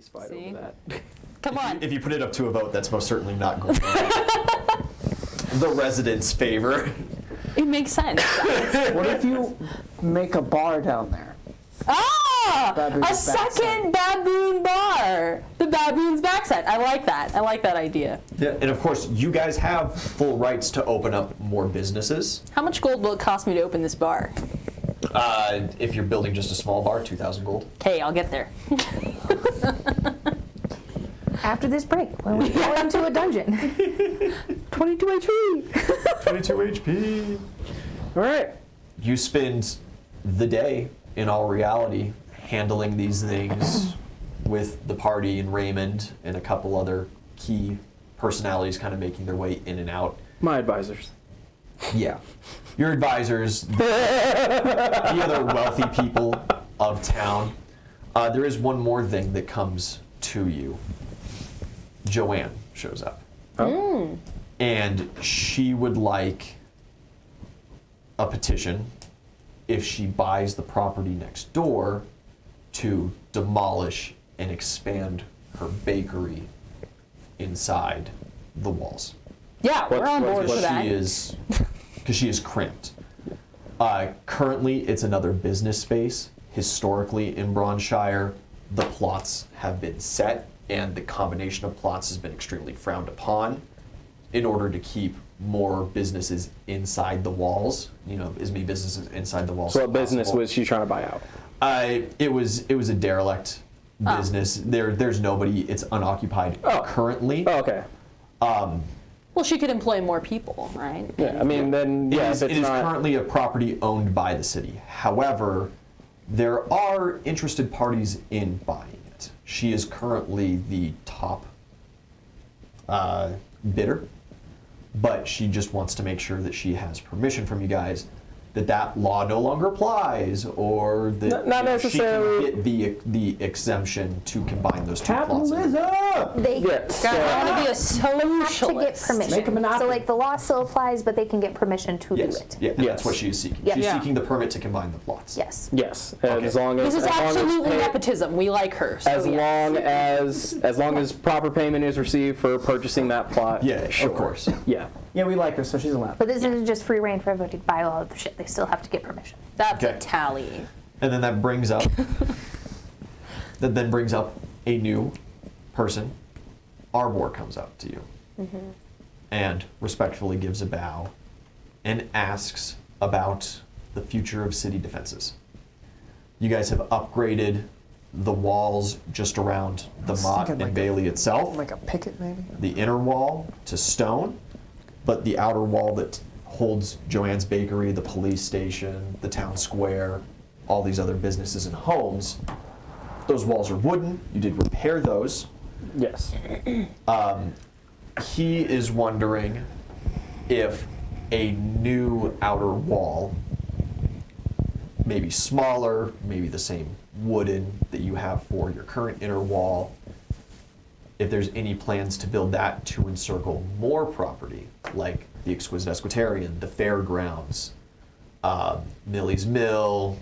peace fight See? over that. Come on. If you put it up to a vote, that's most certainly not going to be the residents' favor. It makes sense. What if you make a bar down there? Ah! Baboon's A second baboon bar. The baboon's backside. I like that. I like that idea. Yeah, and of course, you guys have full rights to open up more businesses. How much gold will it cost me to open this bar? If you're building just a small bar, 2,000 gold. Okay, I'll get there. After this break, when we go into a dungeon. 22 HP. 22 HP. All right. You spend the day, in all reality, handling these things with the party and Raymond and a couple other key personalities kind of making their way in and out. My advisors. Yeah. Your advisors, the other wealthy people of town. There is one more thing that comes to you. Joanne shows up. Oh. And she would like a petition if she buys the property next door to demolish and expand her bakery inside the walls. Yeah, we're on board for that. Because she is cramped. Currently, it's another business space. Historically, in Bronshire, the plots have been set, and the combination of plots has been extremely frowned upon in order to keep more businesses inside the walls. You know, as many businesses inside the walls. So as what business possible. was she trying to buy out? It was a derelict business. There's nobody. It's unoccupied currently. Oh, okay. Well, she could employ more people, right? Yeah, I mean, then, yeah, if It it's is not... currently a property owned by the city. However, there are interested parties in buying it. She is currently the top bidder, but she just wants to make sure that she has permission from you guys that law no longer applies, or that Not necessarily. she can get the exemption to combine those two plots. They Yeah, God, so, I want to be a socialist. have to get permission. Make a monopoly. So like the law still applies, but they can get permission to do Yes, it. yeah, and Yes. that's what she is seeking. Yes. She's Yeah. seeking the permit to combine the plots. Yes. yes, Okay. as long as... This is as long as absolutely pay- nepotism. We like her. So As yeah. long as proper payment is received for purchasing that plot. Yeah, sure. of course. Yeah. Yeah, we like her, so she's allowed. But this isn't just free reign for everybody to buy all of the shit. They still have to get permission. That's Okay. a tally. And then that brings up a new person. Arbor comes up to you and respectfully gives a bow and asks about the future of city defenses. You guys have upgraded the walls just around the was motte thinking and like bailey itself. Like a picket, maybe? The inner wall to stone, but the outer wall that holds Joanne's Bakery, the police station, the town square, all these other businesses and homes, those walls are wooden. You did repair those. Yes. He is wondering if a new outer wall, maybe smaller, maybe the same wooden that you have for your current inner wall, if there's any plans to build that to encircle more property, like the Exquisite Esquitarian, the fairgrounds, Millie's Mill,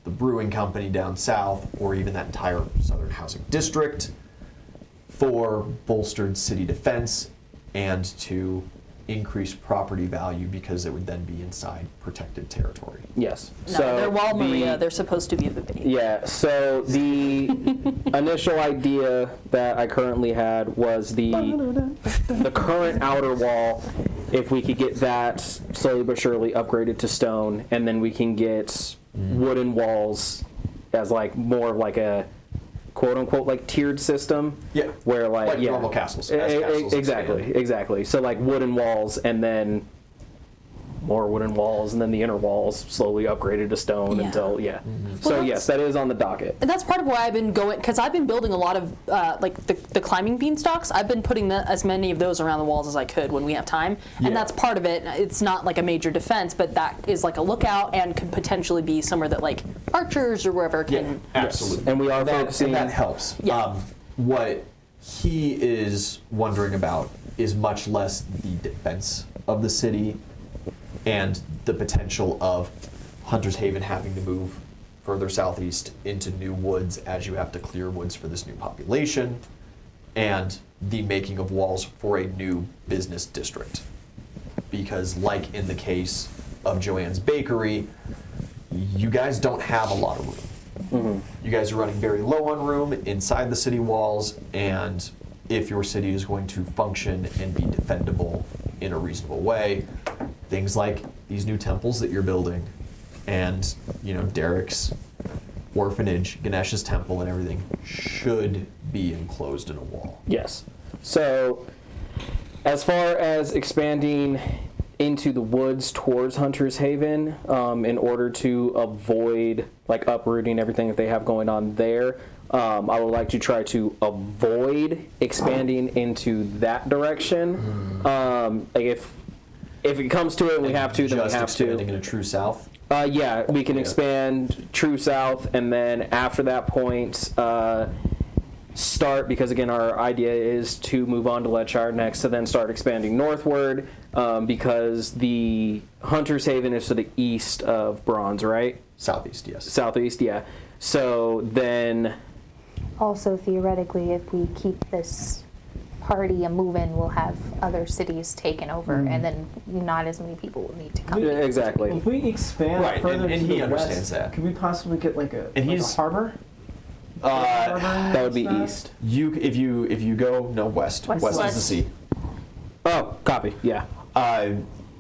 the brewing company down south, or even that entire southern housing district, for bolstered city defense and to increase property value because it would then be inside protected territory. Yes. No, they're Wall Maria. They're supposed to be the bait. Yeah, so the initial idea that I currently had was the current outer wall, if we could get that slowly but surely upgraded to stone, and then we can get wooden walls as like more of like a quote unquote like tiered system. Yeah, where like yeah, normal castles. As castles expand. Exactly. So like wooden walls and then more wooden walls and then the inner walls slowly upgraded to stone Yeah. until So Well, yes, that is on the docket. And that's part of why I've been going, because I've been building a lot of like the climbing beanstalks. I've been putting as many of those around the walls as I could when we have time, Yeah. and that's part of it. It's not like a major defense, but that is like a lookout and could potentially be somewhere that like archers or wherever Yeah, can. absolutely. And we are that, focusing- and that helps. Yeah. What he is wondering about is much less the defense of the city and the potential of Hunter's Haven having to move further southeast into new woods as you have to clear woods for this new population, and the making of walls for a new business district. Because like in the case of Joanne's Bakery, you guys don't have a lot of room. You guys are running very low on room inside the city walls, and if your city is going to function and be defendable in a reasonable way, things like these new temples that you're building, and Derek's orphanage, Ganesh's temple, and everything should be enclosed in a wall. Yes. So, as far as expanding into the woods towards Hunter's Haven, in order to avoid uprooting everything that they have going on there, I would like to try to avoid expanding into that direction. If it comes to it and we have to, then we Just have expanding to. in a true south. Yeah, we can expand true south, and then after that point, start, because again, our idea is to move on to Ledshire next, to then start expanding northward, because the Hunter's Haven is to the east of Bronze, right? Southeast, yes. Southeast, yeah. So then, Also, theoretically, if we keep this party a moving, we'll have other cities taken over, and then not as many people will need to come. yeah, exactly. If we expand Right, further and to he the understands west, that. could we possibly get like a he's- harbor? That would be east. If you go west. West. West is the West. sea. Oh, copy. Yeah.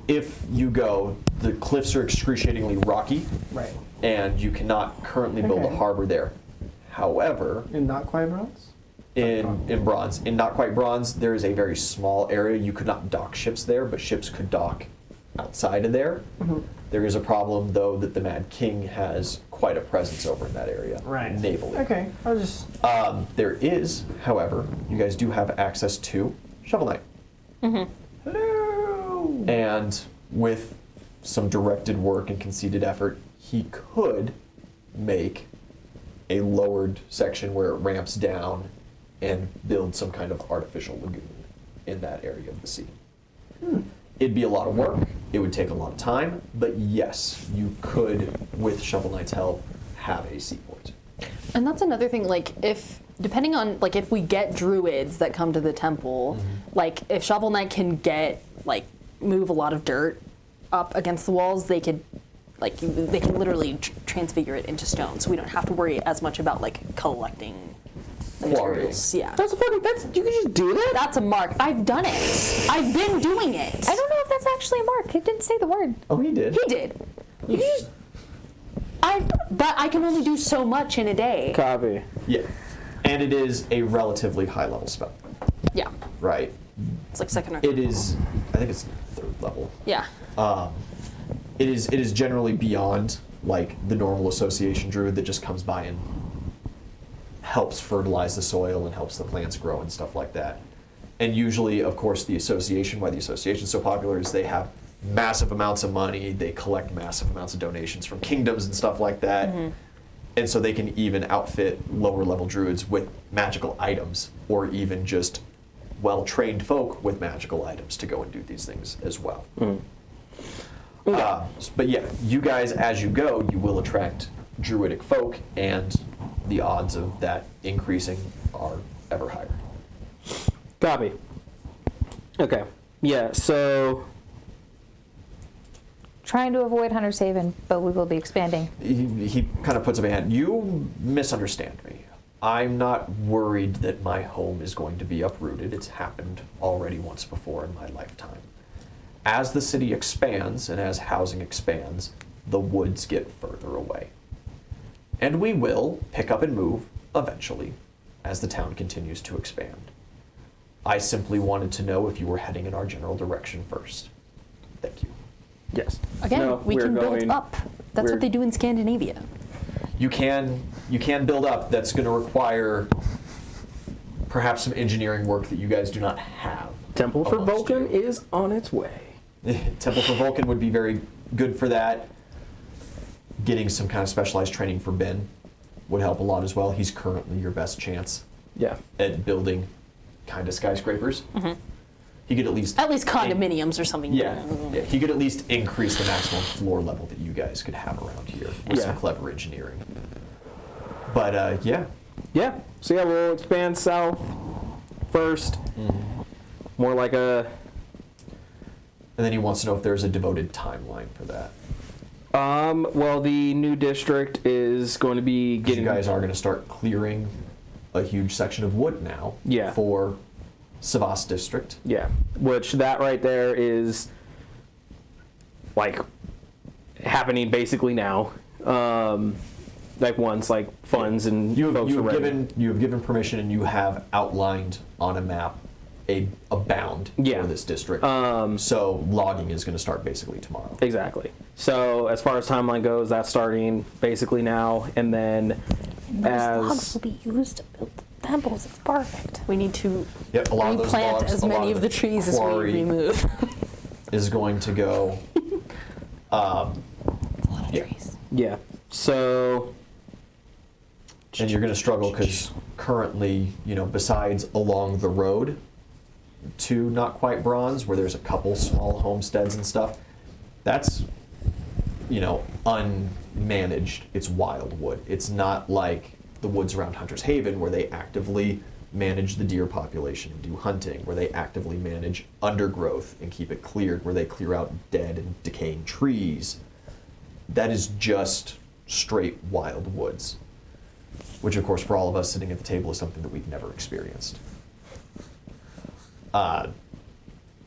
If you go, the cliffs are excruciatingly rocky, Right. and you cannot currently build a Okay. harbor there. However, And not quite bronze? in Bronze, in not quite Bronze, there is a very small area. You could not dock ships there, but ships could dock outside of there. There is a problem, though, that the Mad King has quite a presence over in that area, navally. Okay, I was just... There is, however, you guys do have access to Shovel Knight. Hello! And with some directed work and conceded effort, he could make a lowered section where it ramps down and build some kind of artificial lagoon in that area of the sea. It'd be a lot of work, it would take a lot of time, but yes, you could, with Shovel Knight's help, have a seaport. And that's another thing, depending on, if we get druids that come to the temple, if Shovel Knight can move a lot of dirt up against the walls, they could, they can literally transfigure it into stone, so we don't have to worry as much about, collecting the materials. Yeah. You can just do that? That's a mark. I've done it. I've been doing it. I don't know if that's actually a mark. It didn't say the word. Oh, he did? He did. But I can only do so much in a day. Copy. Yeah. And it is a relatively high level spell, Yeah. right? It's second or It is, I think it's third level. Yeah. It is generally beyond the normal association druid that just comes by and helps fertilize the soil and helps the plants grow and stuff like that. And usually, of course, why the association is so popular is they have massive amounts of money, they collect massive amounts of donations from kingdoms and stuff like that. And so they can even outfit lower level druids with magical items, or even just well-trained folk with magical items to go and do these things as well. But yeah, you guys, as you go, you will attract druidic folk, and the odds of that increasing are ever higher. Copy. Okay. Yeah, so... Trying to avoid Hunter's Haven, but we will be expanding. He kind of puts up a hand. You misunderstand me. I'm not worried that my home is going to be uprooted. It's happened already once before in my lifetime. As the city expands and as housing expands, the woods get further away. And we will pick up and move eventually as the town continues to expand. I simply wanted to know if you were heading in our general direction first. Thank you. Yes. Again, No, we we're can build going- up. That's we're- what they do in Scandinavia. You can build up. That's going to require perhaps some engineering work that you guys do not have. Temple for amongst Vulcan you. is on its way. Temple for Vulcan would be very good for that. Getting some kind of specialized training for Ben would help a lot as well. He's currently your best chance Yeah. at building kind of skyscrapers. he could at least condominiums or something. Yeah, he could at least increase the maximum floor level that you guys could have around here with some clever engineering. But yeah. Yeah. So yeah, we'll expand south first. More like a. And then he wants to know if there's a devoted timeline for that. Well, the new district is going to be getting. You guys are going to start clearing a huge section of wood now. Yeah. For Savas district. Yeah, which that right there is like happening basically now. Like once like funds and folks are ready. You have given permission and you have outlined on a map a bound for this district. So logging is going to start basically tomorrow. Exactly. So as far as timeline goes, that's starting basically now, and then Those logs will be used to build the temples. It's perfect. We need to Yep, a lot of those replant logs, as a lot many of the trees as we quarry remove. is going to go. It's a lot of trees. Yeah. So. And you're going to struggle because currently, besides along the road to Not Quite Bronze, where there's a couple small homesteads and stuff, that's, unmanaged. It's wildwood. It's not like the woods around Hunter's Haven where they actively manage the deer population and do hunting, where they actively manage undergrowth and keep it cleared, where they clear out dead and decaying trees. That is just straight wild woods. Which, of course, for all of us sitting at the table is something that we've never experienced.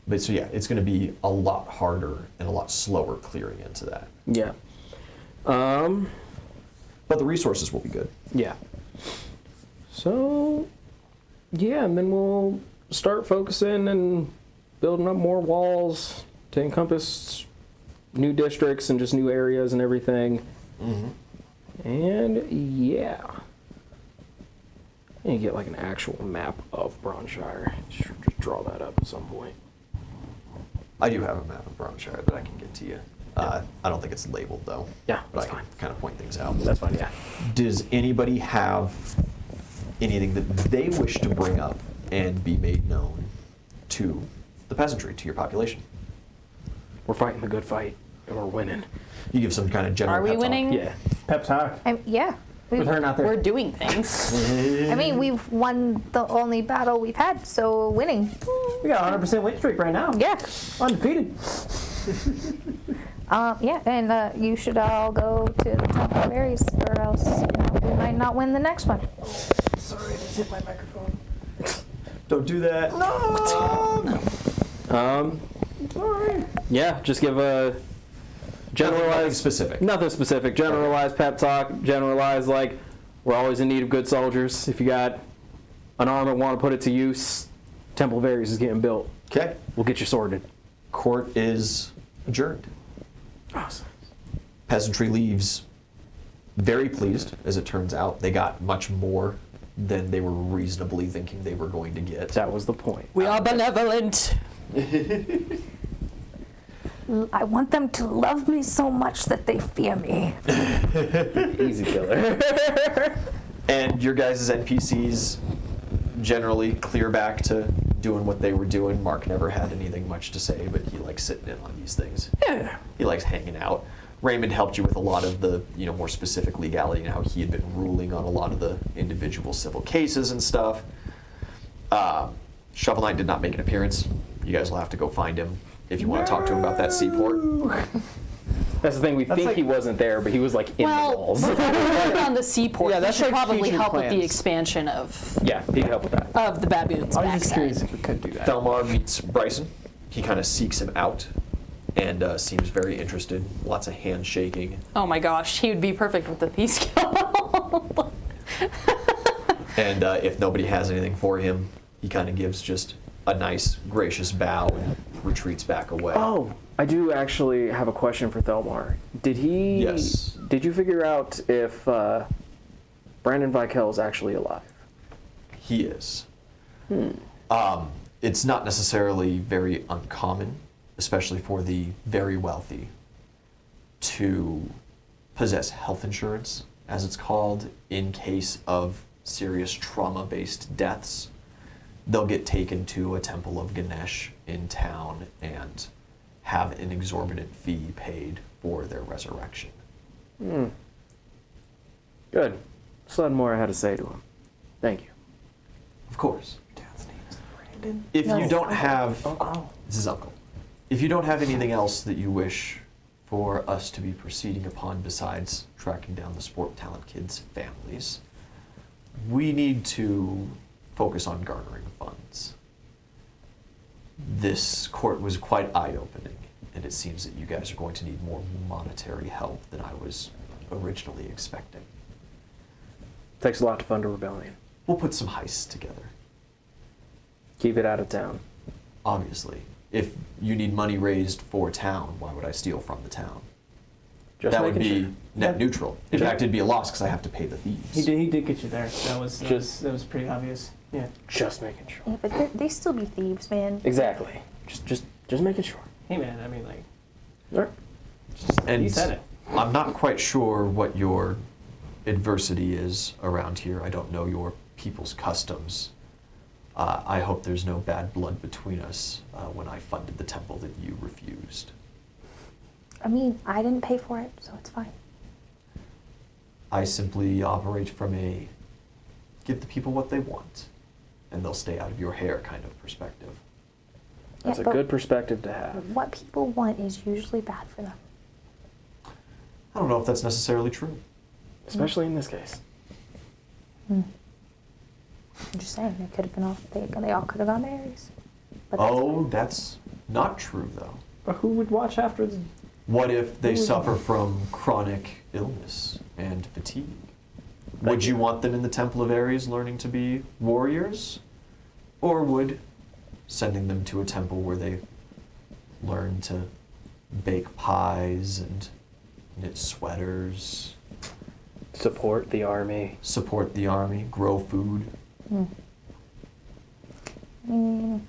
But so yeah, it's going to be a lot harder and a lot slower clearing into that. Yeah. But the resources will be good. Yeah. So, yeah, and then we'll start focusing and building up more walls to encompass new districts and just new areas and everything. And yeah. I need to get like an actual map of Bronshire. Just draw that up at some point. I do have a map of Bronshire that I can get to you. I don't think it's labeled though. Yeah, but that's I can fine. kind of point things out. That's fine, yeah. Does anybody have anything that they wish to bring up and be made known to the peasantry, to your population? We're fighting the good fight, and we're winning. You give some kind of general Are we pep talk. winning? Yeah. Pep talk. Yeah. With her not there. We're doing things. I mean, we've won the only battle we've had, so winning. We got a 100% win streak right now. Yeah. Undefeated. Yeah, and you should all go to the Temple of Berries, or else we might not win the next one. Sorry, I just hit my microphone. Don't do that. Sorry. Yeah, just give a generalized, Nothing specific. Nothing specific. Generalized pep talk. Generalized like we're always in need of good soldiers. If you got an arm and want to put it to use, Temple of Ares is getting built. Okay. We'll get you sorted. Court is adjourned. Awesome. Peasantry leaves very pleased, as it turns out. They got much more than they were reasonably thinking they were going to get. That was the point. We are benevolent. I want them to love me so much that they fear me. Easy killer. And your guys' NPCs generally clear back to doing what they were doing. Mark never had anything much to say, but he likes sitting in on these things. Yeah. He likes hanging out. Raymond helped you with a lot of the, more specific legality and how he had been ruling on a lot of the individual civil cases and stuff. Shovel Knight did not make an appearance. You guys will have to go find him if you want to talk to him about that seaport. That's the thing. We think like- he wasn't there, but he was like in the Well, walls. we're working on the seaport. Yeah, Yeah, that's should like probably future help with the plans. expansion of Yeah, he could help with that. the baboons' I was just curious backside. if we could do that. Thelmar meets Bryson. He kind of seeks him out and seems very interested. Lots of handshaking. Oh my gosh, he would be perfect with the Peace Guild. And if nobody has anything for him, he kind of gives just a nice, gracious bow and retreats back away. Oh, I do actually have a question for Thelmar. Did he? Yes. Did you figure out if Brandon Vikel is actually alive? He is. It's not necessarily very uncommon, especially for the very wealthy, to possess health insurance, as it's called, in case of serious trauma-based deaths. they'll get taken to a temple of Ganesh in town and have an exorbitant fee paid for their resurrection. Good. Sludmore had to say to him. Thank you. Of course. Dad's name is Brandon. If No, you don't Uncle. have, Oh. this is Uncle. If you don't have anything else that you wish for us to be proceeding upon besides tracking down the sport talent kids' families, we need to focus on garnering funds. This court was quite eye-opening, and it seems that you guys are going to need more monetary help than I was originally expecting. Takes a lot to fund a rebellion. We'll put some heists together. Keep it out of town. Obviously, if you need money raised for town, why would I steal from the town? Just That would making be sure. net Yeah. neutral. In Sure. fact, it'd be a loss because I have to pay the thieves. He did get you there. That was Just- that was pretty obvious. Yeah. Just making sure. Yeah, but they still be thieves, man. Exactly. Just making sure. Hey man, I mean like All right. And you said it. I'm not quite sure what your adversity is around here. I don't know your people's customs. I hope there's no bad blood between us when I funded the temple that you refused. I mean, I didn't pay for it, so it's fine. I simply operate from a give the people what they want, and they'll stay out of your hair kind of perspective. That's Yeah, a but good perspective to have. What people want is usually bad for them. I don't know if that's necessarily true. Especially in this case. I'm just saying, they could have been all, they all could have gone to Aries. But that's Oh, fine. that's not true, though. But who would watch after the What if they suffer from chronic illness and fatigue? Would you want them in the Temple of Ares learning to be warriors? Or would sending them to a temple where they learn to bake pies and knit sweaters, Support the army. support the army, grow food? I mean,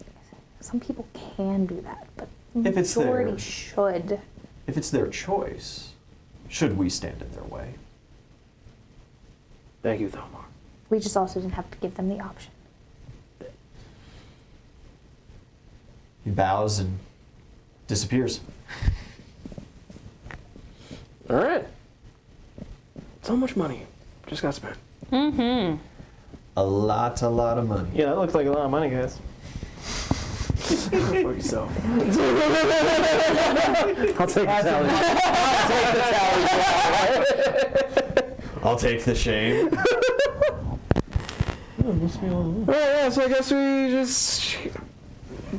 some people can do that, but the If it's majority there. should. If it's their choice, should we stand in their way? Thank you, Thelmar. We just also didn't have to give them the option. He bows and disappears. All right. So much money just got spent. A lot of money. Yeah, that looks like a lot of money, guys. Go fuck yourself. I'll take the tally. I'll take the shame. Oh, must be a little. All right, yeah, so I guess we just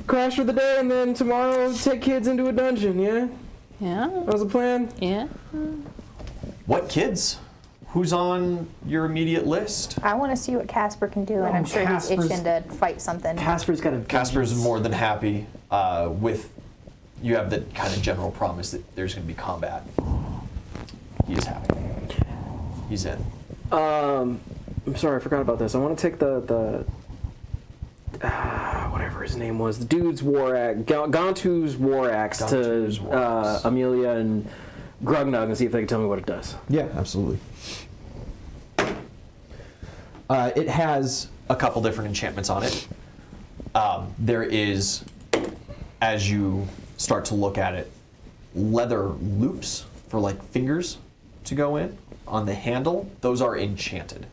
crash for the day and then tomorrow take kids into a dungeon, yeah? Yeah. That was the plan? Yeah. What kids? Who's on your immediate list? I want to see what Casper can do, and I'm Oh, sure he's Casper's- itching to fight something. Casper's got a. Casper's more than happy with. You have the kind of general promise that there's going to be combat. He is happy. He's in. I'm sorry, I forgot about this. I want to take the whatever his name was, the dude's war axe, Gantu's war axe Gantu's to war axe. Amelia and Grugnug and see if they can tell me what it does. Yeah, absolutely. It has a couple different enchantments on it. There is, as you start to look at it, leather loops for like fingers to go in on the handle. Those are enchanted.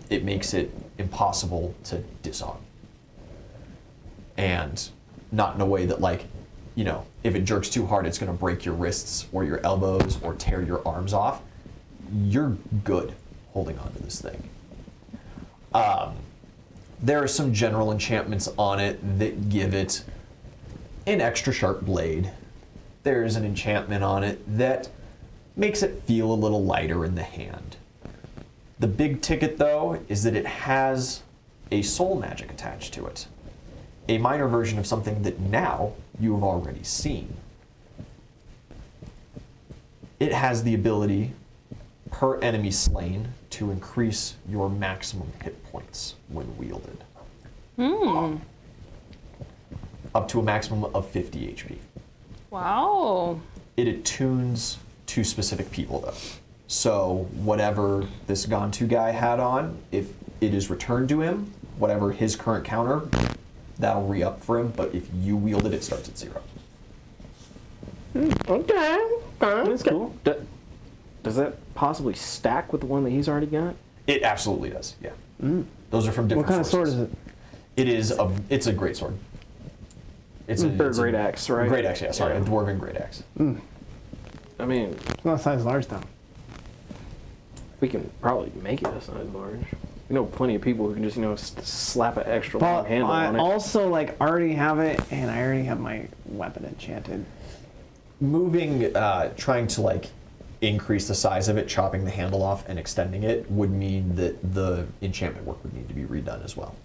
It makes it impossible to disarm. And not in a way that like, you know, if it jerks too hard, it's going to break your wrists or your elbows or tear your arms off. You're good holding on to this thing. There are some general enchantments on it that give it an extra sharp blade. There's an enchantment on it that makes it feel a little lighter in the hand. The big ticket, though, is that it has a soul magic attached to it. A minor version of something that now you have already seen. It has the ability, per enemy slain, to increase your maximum hit points when wielded. Up to a maximum of 50 HP. Wow. It attunes to specific people, though. So whatever this Gantu guy had on, if it is returned to him, whatever his current counter, that'll re-up for him, but if you wield it, it starts at 0. Okay. That's cool. Does that possibly stack with the one that he's already got? It absolutely does, yeah. Those are from different What kind of sword sources. is it? It's a great sword. It's Or it's great axe, right? Great axe, yeah, sorry, a dwarven great axe. I mean, It's not size large though. we can probably make it a size large. We know plenty of people who can just, slap an extra long But handle I on it. also already have it, and I already have my weapon enchanted. Moving, trying to increase the size of it, chopping the handle off and extending it would mean that the enchantment work would need to be redone as well.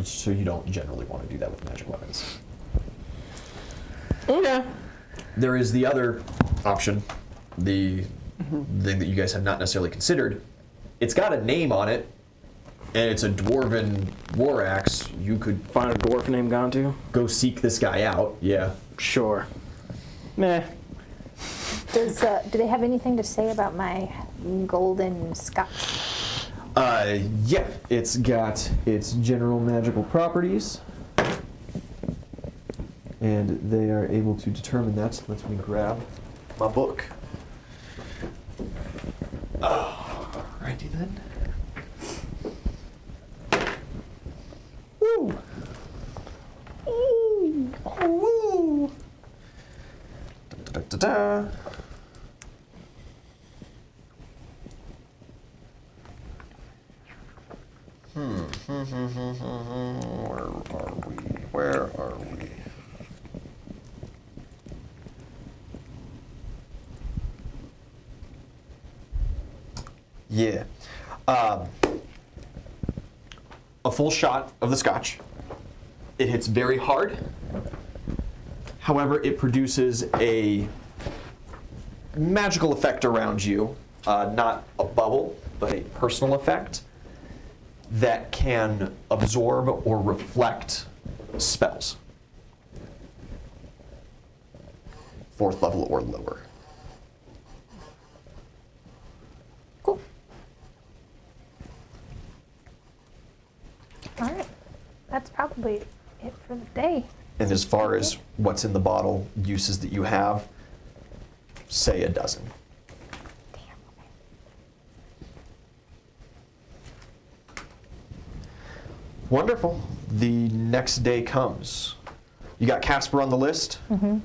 So you don't generally want to do that with magic weapons. Okay. There is the other option, the thing that you guys have not necessarily considered. It's got a name on it, and it's a dwarven war axe. You could Find a dwarf named Gantu? go seek this guy out. Yeah. Sure. Meh. Do they have anything to say about my golden scotch? Yeah. It's got its general magical properties, and they are able to determine that. Let me grab my book. Alrighty then. Woo! Ooh! Woo! Da, da, da, da. Where are we? Yeah. A full shot of the scotch. It hits very hard. However, it produces a magical effect around you, not a bubble, but a personal effect that can absorb or reflect spells. 4th level or lower. Cool. All right. That's probably it for the day. And as far as what's in the bottle, uses that you have, say a dozen. Damn. Wonderful. The next day comes. You got Casper on the list? Mm-hmm.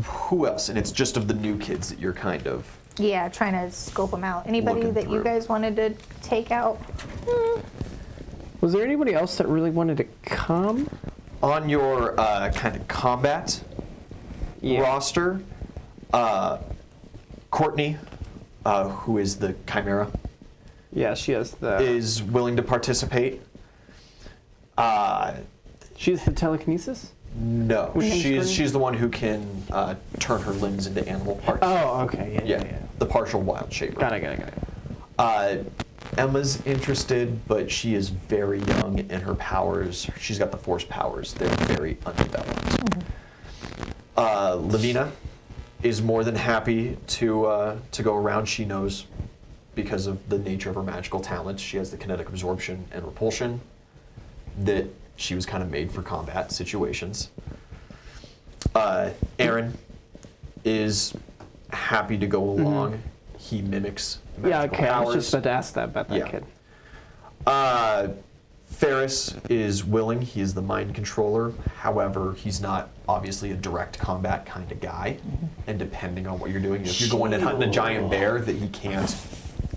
Who else? And it's just of the new kids that you're kind of... Yeah, trying to scope them out. Anybody Looking that you through. guys wanted to take out? Was there anybody else that really wanted to come? On your kind of combat roster, Courtney, who is the Chimera, Yeah, she has the. is willing to participate. She's the telekinesis. No, Courtney? she's the one who can turn her limbs into animal parts. Oh, okay. Yeah. The partial wild shaper. Got it. Emma's interested, but she is very young, and her powers, she's got the force powers, they're very undeveloped. Lavina is more than happy to go around. She knows, because of the nature of her magical talents, she has the kinetic absorption and repulsion, that she was kind of made for combat situations. Aaron is happy to go along. He mimics magical Yeah, okay. I was powers. just about to ask that about that Yeah. kid. Ferris is willing. He is the mind controller. However, he's not obviously a direct combat kind of guy. And depending on what you're doing, if you're going and hunting a giant bear that he can't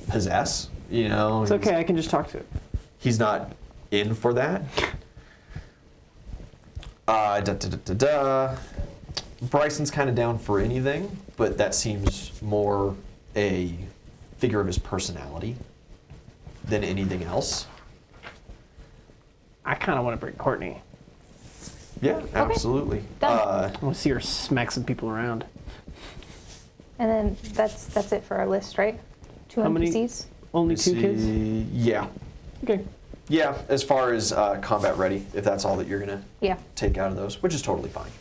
possess, It's okay. I can just talk to it. he's not in for that. Bryson's kind of down for anything, but that seems more a figure of his personality than anything else. I kind of want to bring Courtney. Yeah, absolutely. Done. I want to see her smack some people around. And then that's it for our list, right? 2 How many? NPCs? Only 2 kids? Yeah. Okay. Yeah, as far as combat ready, if that's all that you're going to Yeah. take out of those, which is totally fine.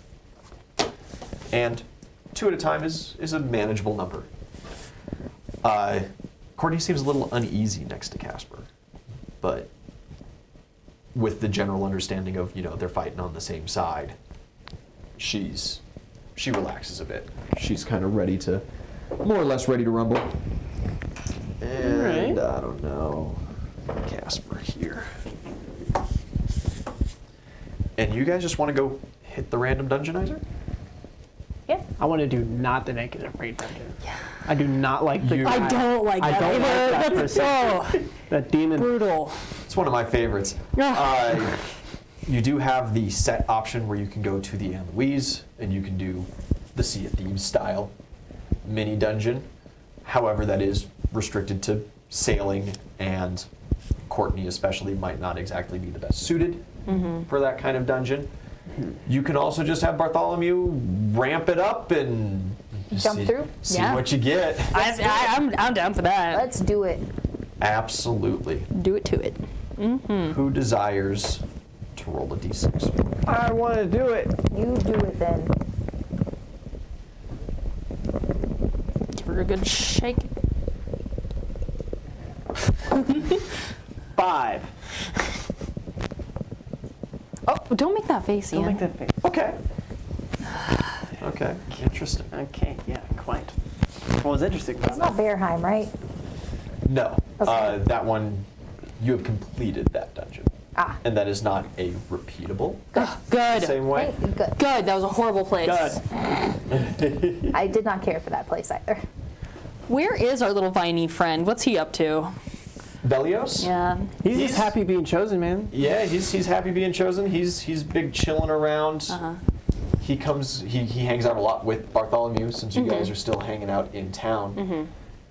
And 2 at a time is a manageable number. Courtney seems a little uneasy next to Casper, but with the general understanding of, they're fighting on the same side, she relaxes a bit. She's kind of more or less ready to rumble. And Alright. I don't know, Casper here. And you guys just want to go hit the random dungeonizer? Yeah. I want to do not the naked and afraid dungeon. Yeah. I do not like the. I don't like I that don't either. like that person. That demon. Brutal. It's one of my favorites. You do have the set option where you can go to the Anne Louise and you can do the Sea of Thieves style mini dungeon. However, that is restricted to sailing, and Courtney especially might not exactly be the best suited for that kind of dungeon. You can also just have Bartholomew ramp it up and Jump through? See Yeah. what you get. I'm down for that. Let's do it. Absolutely. Do it to it. Who desires to roll a d6? I want to do it. You do it then. Give her a good shake. 5. Oh, don't make that face, Don't Ian. make that face. Okay. Okay. Interesting. Okay, yeah, quite. What was interesting It's about not Bearheim, right? No. Okay. That one, you have completed that dungeon. Ah. And that is not a repeatable Good. same way. Hey, good. Good. That was a horrible place. Good. I did not care for that place either. Where is our little viney friend? What's he up to? Velios? Yeah. He's just happy being chosen, man. Yeah, he's happy being chosen. He's big chilling around. Uh-huh. He hangs out a lot with Bartholomew since you guys are still hanging out in town.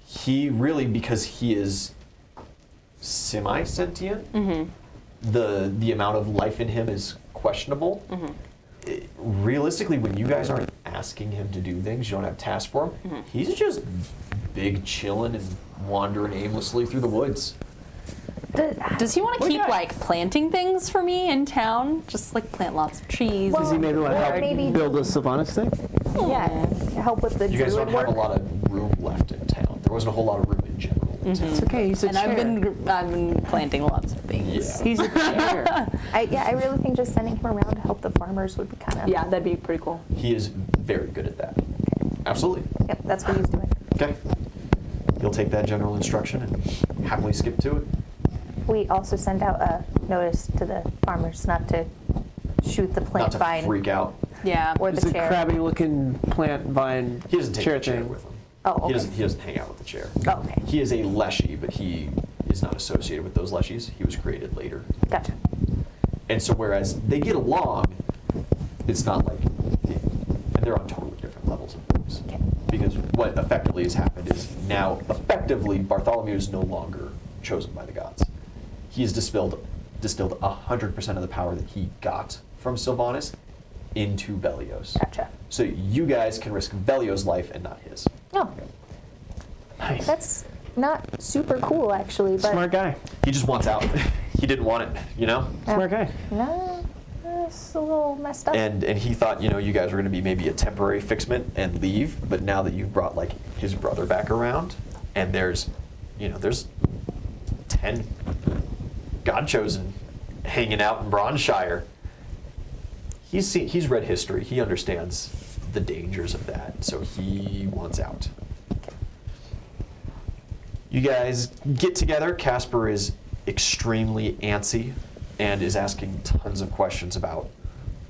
He really, because he is semi-sentient, the amount of life in him is questionable. Realistically, when you guys aren't asking him to do things, you don't have tasks for him, he's just big chilling and wandering aimlessly through the woods. Does he want to keep at- like planting things for me in town? Just like plant lots of trees. Does he maybe want to Or help maybe- build a Sylvanas thing? Yeah. Help with the You guys druid don't have work. a lot of room left in town. There wasn't a whole lot of room in general in town. It's okay, he's a and chair. I've been planting lots of things. Yeah. He's a chair. I really think just sending him around to help the farmers would be kind of. Yeah, that'd be pretty cool. He is very good at that. Absolutely. Yep, that's what he's doing. Okay. You'll take that general instruction and happily skip to it. We also send out a notice to the farmers not to shoot the Not plant to vine freak out. Yeah. or It's the a chair. crabby looking plant vine He doesn't take chair the chair thing. with him. Oh, okay. He doesn't hang out with the chair. Oh, okay. He is a leshy, but he is not associated with those leshies. He was created later. Gotcha. And so whereas they get along, it's not like, and they're on totally different levels of things. Okay. Because what effectively has happened is now effectively Bartholomew is no longer chosen by the gods. He has distilled 100% of the power that he got from Sylvanas into Velios. Gotcha. So you guys can risk Velios' life and not his. Oh, Nice. that's not super cool actually, but Smart guy. He just wants out. He didn't want it, you know? Smart guy. no, it's a little messed up. And he thought, you guys were going to be maybe a temporary fixment and leave, but now that you've brought like his brother back around, and there's 10 God chosen hanging out in Bronshire. He's read history. He understands the dangers of that, so he wants out. You guys get together. Casper is extremely antsy and is asking tons of questions about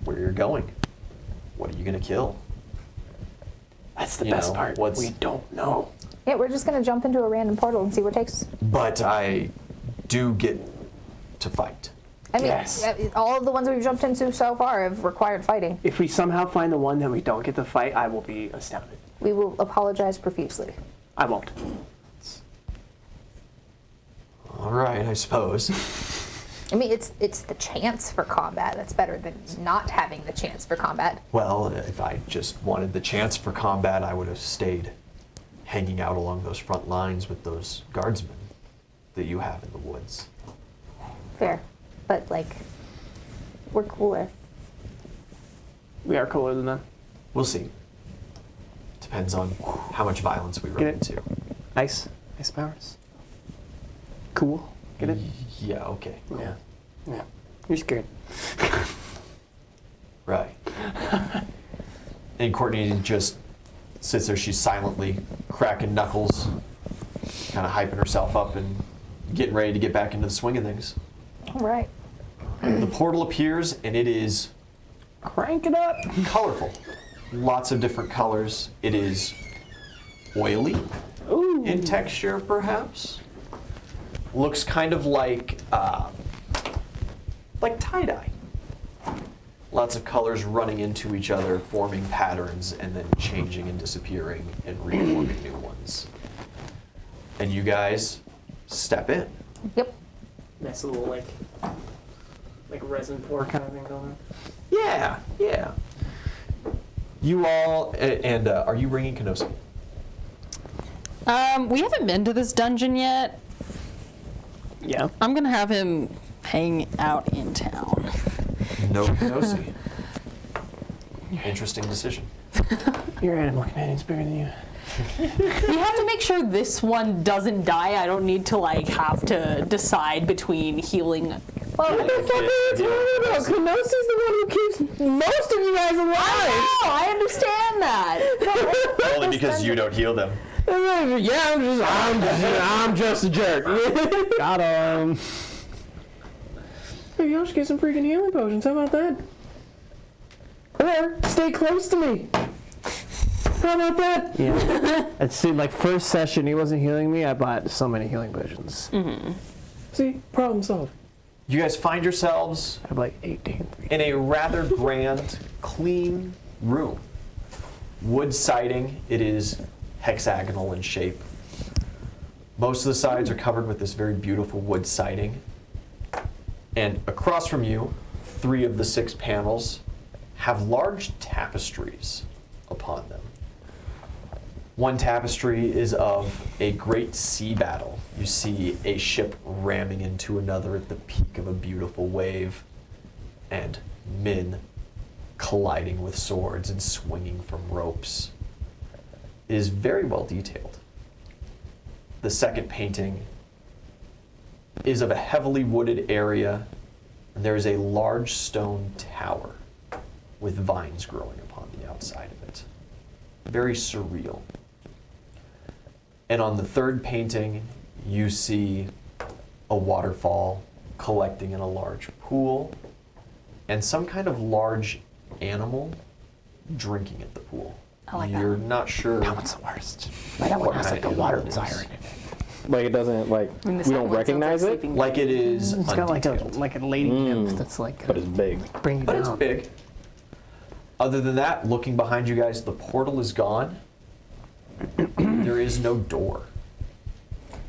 where you're going. What are you going to kill? That's the You best know, part. what's- We don't know. Yeah, we're just gonna jump into a random portal and see where it takes us. But I do get to fight. I mean, Yes. all of the ones we've jumped into so far have required fighting. If we somehow find the one that we don't get to fight, I will be astounded. We will apologize profusely. I won't. All right, I suppose. I mean, it's the chance for combat that's better than not having the chance for combat. Well, if I just wanted the chance for combat, I would have stayed hanging out along those front lines with those guardsmen that you have in the woods. Fair, but like, we're cooler. We are cooler than them. We'll see. Depends on how much violence we run Get it? into. Ice powers. Cool. Get it? Yeah, okay. Cool. Yeah. Yeah. You're scared. Right. And Courtney just sits there. She's silently cracking knuckles, kind of hyping herself up and getting ready to get back into the swing of things. All right. The portal appears, and it is Crank it up. colorful. Lots of different colors. It is oily in texture, perhaps. Looks kind of like tie-dye. Lots of colors running into each other, forming patterns, and then changing and disappearing and reforming new ones. And you guys step in. Yep. Nice little like resin pour kind of thing going on. Yeah, yeah. You all, and are you bringing Kenosi? We haven't been to this dungeon yet. Yeah. I'm gonna have him hang out in town. No Kenosi. Interesting decision. Your animal companion's bigger than you. We have to make sure this one doesn't die. I don't need to have to decide between healing. What the fuck are you talking about? Kenosi's the one who keeps most of you guys alive. Oh, I understand that. Only because you don't heal them. Yeah, I'm just a jerk. Got him. Maybe y'all should get some freaking healing potions. How about that? Or stay close to me. How about that? Yeah. It seemed like first session he wasn't healing me. I bought so many healing potions. Mm-hmm. See, problem solved. You guys find yourselves I have like 18. in a rather grand, clean room. Wood siding. It is hexagonal in shape. Most of the sides are covered with this very beautiful wood siding. And across from you, 3 of the 6 panels have large tapestries upon them. One tapestry is of a great sea battle. You see a ship ramming into another at the peak of a beautiful wave, and men colliding with swords and swinging from ropes. It is very well detailed. The second painting is of a heavily wooded area, and there is a large stone tower with vines growing upon the outside of it. Very surreal. And on the third painting, you see a waterfall collecting in a large pool, and some kind of large animal drinking at the pool. I like that. You're not sure. That one's the worst. That one has like a water desire in it. Like it doesn't we don't recognize it, Like it is It's got undetailed. like a lady nymph that's like. but it's big. Bring you But it's down. big. Other than that, looking behind you guys, the portal is gone. There is no door.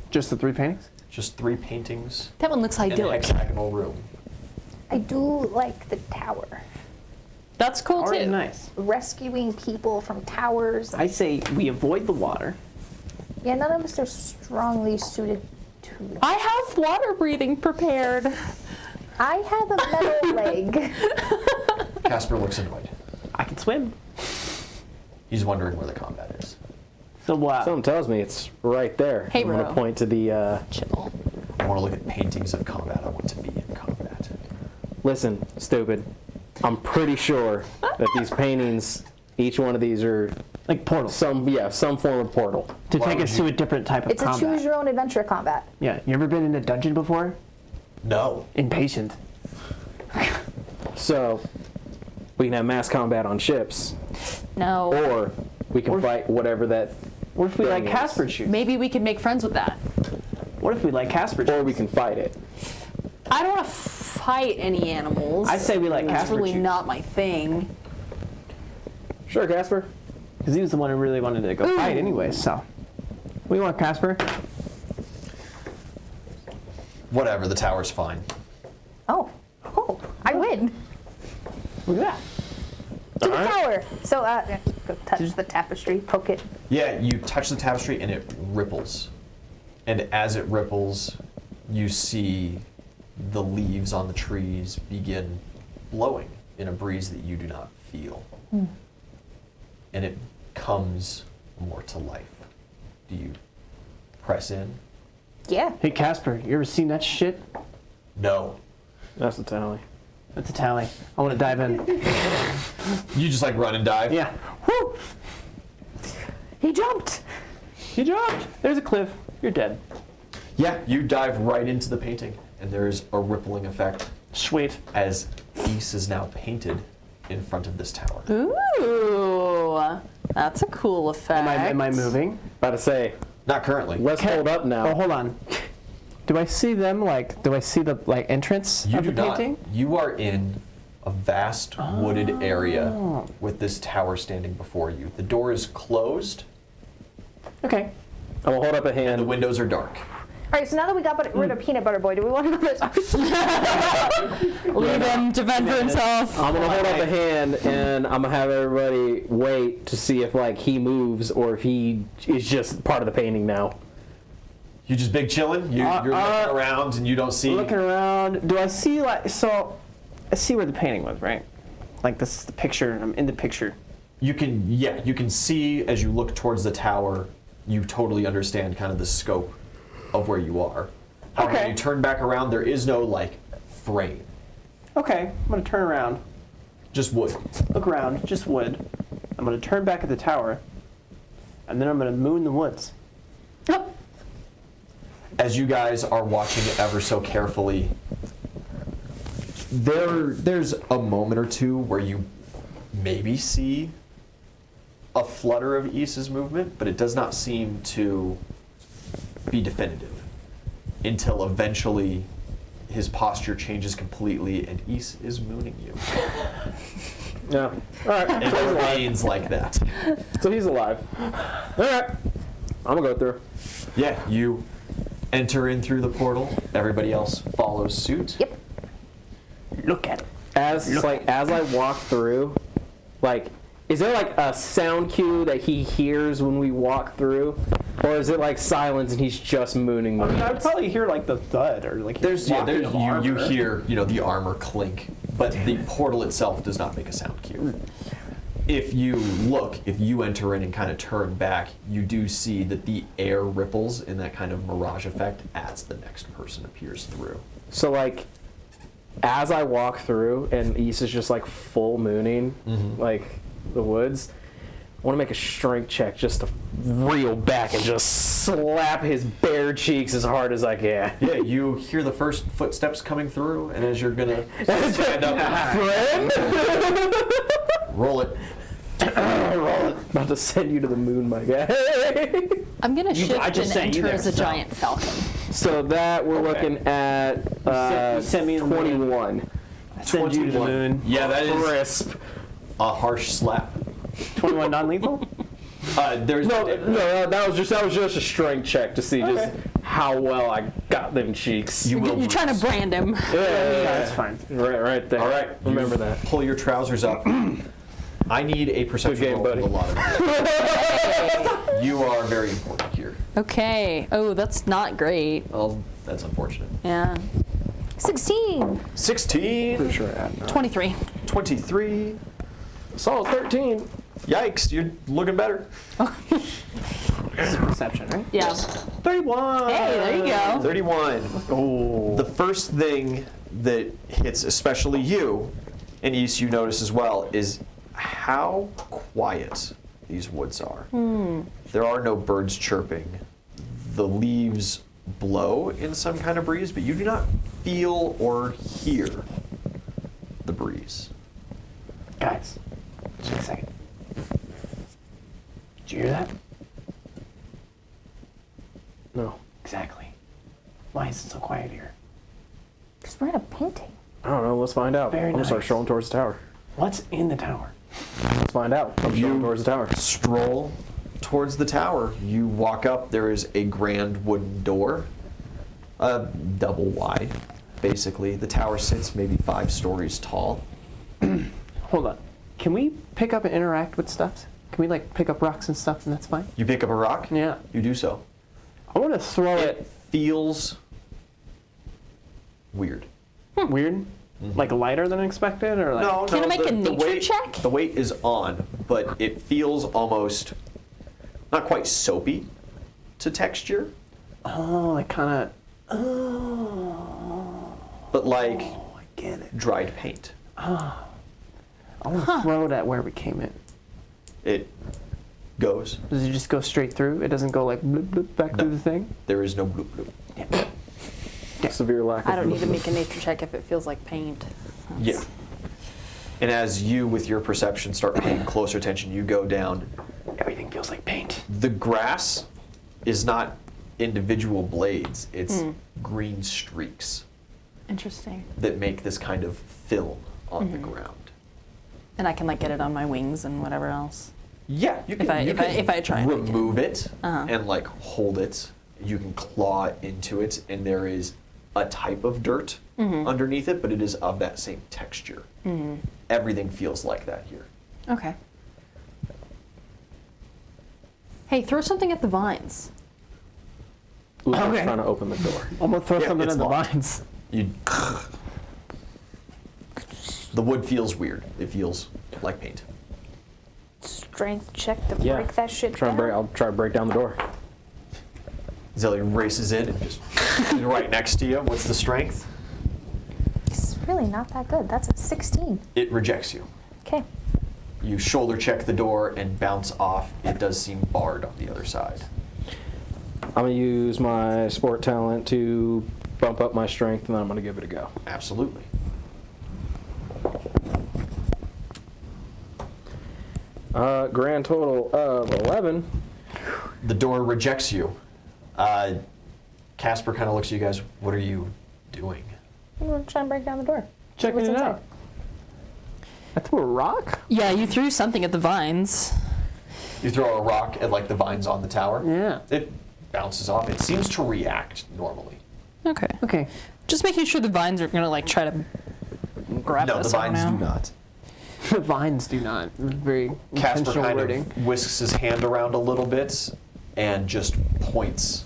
Just the 3 paintings? Just 3 paintings That one looks in a idyllic. hexagonal room. I do like the tower. That's cool Already too. nice. Rescuing people from towers. I say we avoid the water. Yeah, none of us are strongly suited to it. I have water breathing prepared. I have a metal leg. Casper looks annoyed. I can swim. He's wondering where the combat is. So what? Something tells me it's right there. Hey, I'm gonna bro. point to the. Chill. I want to look at paintings of combat. I want to be in combat. Listen, stupid. I'm pretty sure that these paintings, each one of these are Like portals. some form of portal. To Why take would us you- to a different type of It's a combat. choose your own adventure combat. Yeah. You ever been in a dungeon before? No. Impatient. So we can have mass combat on ships, No. or we can fight whatever that, What if we like Thing is- Casper shoes? Maybe we could make friends with that. What if we like Casper shoes? or we can fight it. I don't want to fight any animals. I say we like That's Casper really shoes. not my thing. Sure, Casper. Because he was the one who really wanted to go fight anyway, so. We want Casper. Whatever, the tower's fine. Oh, I win. Look at that. To the tower. So, go touch the tapestry, poke it. Yeah, you touch the tapestry and it ripples. And as it ripples, you see the leaves on the trees begin blowing in a breeze that you do not feel. And it comes more to life. Do you press in? Yeah. Hey, Casper, you ever seen that shit? No. That's a tally. That's a tally. I want to dive in. You just like run and dive? Yeah. Woo! He jumped. You dropped. There's a cliff. You're dead. Yeah, you dive right into the painting, and there's a rippling effect Sweet. as Ys is now painted in front of this tower. Ooh, that's a cool effect. Am I moving? About to say, Not currently. let's hold up now. Oh, hold on. Do I see them, do I see the, entrance You of do the not. painting? You are in a vast wooded area with this tower standing before you. The door is closed, Okay. I'm gonna hold up a and the hand. windows are dark. All right, so now that we got rid of Peanut Butter Boy, do we want to go this? Leave him to fend for himself. I'm gonna hold up a hand, and I'm gonna have everybody wait to see if like he moves or if he is just part of the painting now. You just big chilling? You're looking around and you don't see. Looking around. Do I see, so I see where the painting was, right? Like, this is the picture. I'm in the picture. You can see as you look towards the tower, you totally understand kind of the scope of where you are. However, Okay. when you turn back around, there is no frame, Okay. I'm going to turn around. just wood. Look around. Just wood. I'm going to turn back at the tower. And then I'm going to moon the woods. As you guys are watching it ever so carefully, there's a moment or two where you maybe see a flutter of Issa's movement, but it does not seem to be definitive until eventually his posture changes completely and Issa is mooning you. Yeah. All right. It remains like that. So he's alive. All right. I'm gonna go through. Yeah, you enter in through the portal. Everybody else follows suit. Yep. Look at it. As I walk through, is there a sound cue that he hears when we walk through, or is it silence and he's just mooning I mean, me? I would probably hear the thud or You hear the armor clink, but the portal itself does not make a sound cue. If you enter in and kind of turn back, you do see that the air ripples in that kind of mirage effect as the next person appears through. So as I walk through and Issa's just full mooning the woods, I want to make a strength check just to reel back and just slap his bare cheeks as hard as I can. Yeah, you hear the first footsteps coming through, and as you're gonna stand up, Friend? roll it. About to send you to the moon, my guy. I'm gonna I shift just and sent you enter there, as a so. giant falcon. So that we're looking at You sent me the moon. 21. I send you to the 21. moon. Yeah, that is Crisp. a harsh slap. 21 non-lethal? There's No, that was just a strength check to see just how well I got them cheeks. You will. You're trying to brand him. Yeah, That's fine. right there. All right, remember you that. Pull your trousers up. I need a perception Good game, roll buddy. with a lot of you. You are very important here. Okay. Oh, that's not great. Well, that's unfortunate. Yeah. 16. 16, Pretty sure I had 23. 23. solid 13. Yikes, you're looking better. Perception, right? Yeah. 31. Hey, there you go. 31. Oh. The first thing that hits, especially you, and Ys, you notice as well, is how quiet these woods are. There are no birds chirping. The leaves blow in some kind of breeze, but you do not feel or hear the breeze. Guys, just a second. Did you hear that? No. Exactly. Why is it so quiet here? Because we're in a painting. I don't know. Let's find out. Very I'm gonna start nice. strolling towards the tower. What's in the tower? Let's find out. I'm strolling towards the tower. Stroll towards the tower. You walk up. There is a grand wooden door, double wide, basically. The tower sits maybe 5 stories tall. Hold on. Can we pick up and interact with stuff? Can we pick up rocks and stuff and that's fine? You pick up a rock. Yeah. You do so. I want to throw It it feels weird. weird. Like lighter than expected or like Can I make a nature weight, check? The weight is on, but it feels almost not quite soapy to texture, oh, like kind of but get it. dried paint. I want to throw it at where we came in. It goes. Does it just go straight through? It doesn't go like bloop, bloop, back No. through the thing? There is no bloop bloop. Severe lack of I don't need to make a nature check if it feels like paint. Yeah. And as you, with your perception, start paying closer attention, you go down. Everything feels like paint. The grass is not individual blades, it's green streaks Interesting. that make this kind of film on the ground. And I can like get it on my wings and whatever else. Yeah, you can, If I try and make it. remove it and like hold it. You can claw into it, and there is a type of dirt underneath it, but it is of that same texture. Everything feels like that here. Okay. Hey, throw something at the vines. Uzo's Okay. trying to open the door. I'm gonna throw Yeah, something it's in the locked. vines. You. The wood feels weird. It feels like paint. Strength check to Yeah. break that shit Try and break, down. I'll try to break down the door. Zelly races in and just right next to you. What's the strength? It's really not that good. That's a 16. It rejects you. Okay. You shoulder check the door and bounce off. It does seem barred on the other side. I'm gonna use my sport talent to bump up my strength, and then I'm gonna give it a go. Absolutely. Grand total of 11. The door rejects you. Casper kind of looks at you guys. What are you doing? We're trying to break down the door. Checking What's it inside? out. I threw a rock? Yeah, you threw something at the vines. You throw a rock at like the vines on the tower. Yeah. It bounces off. It seems to react normally. Okay. Okay. Just making sure the vines are gonna like try to grab No, us. the I don't vines do know. not. The vines do not. Very Casper intentional kind wording. of whisks his hand around a little bit and just points.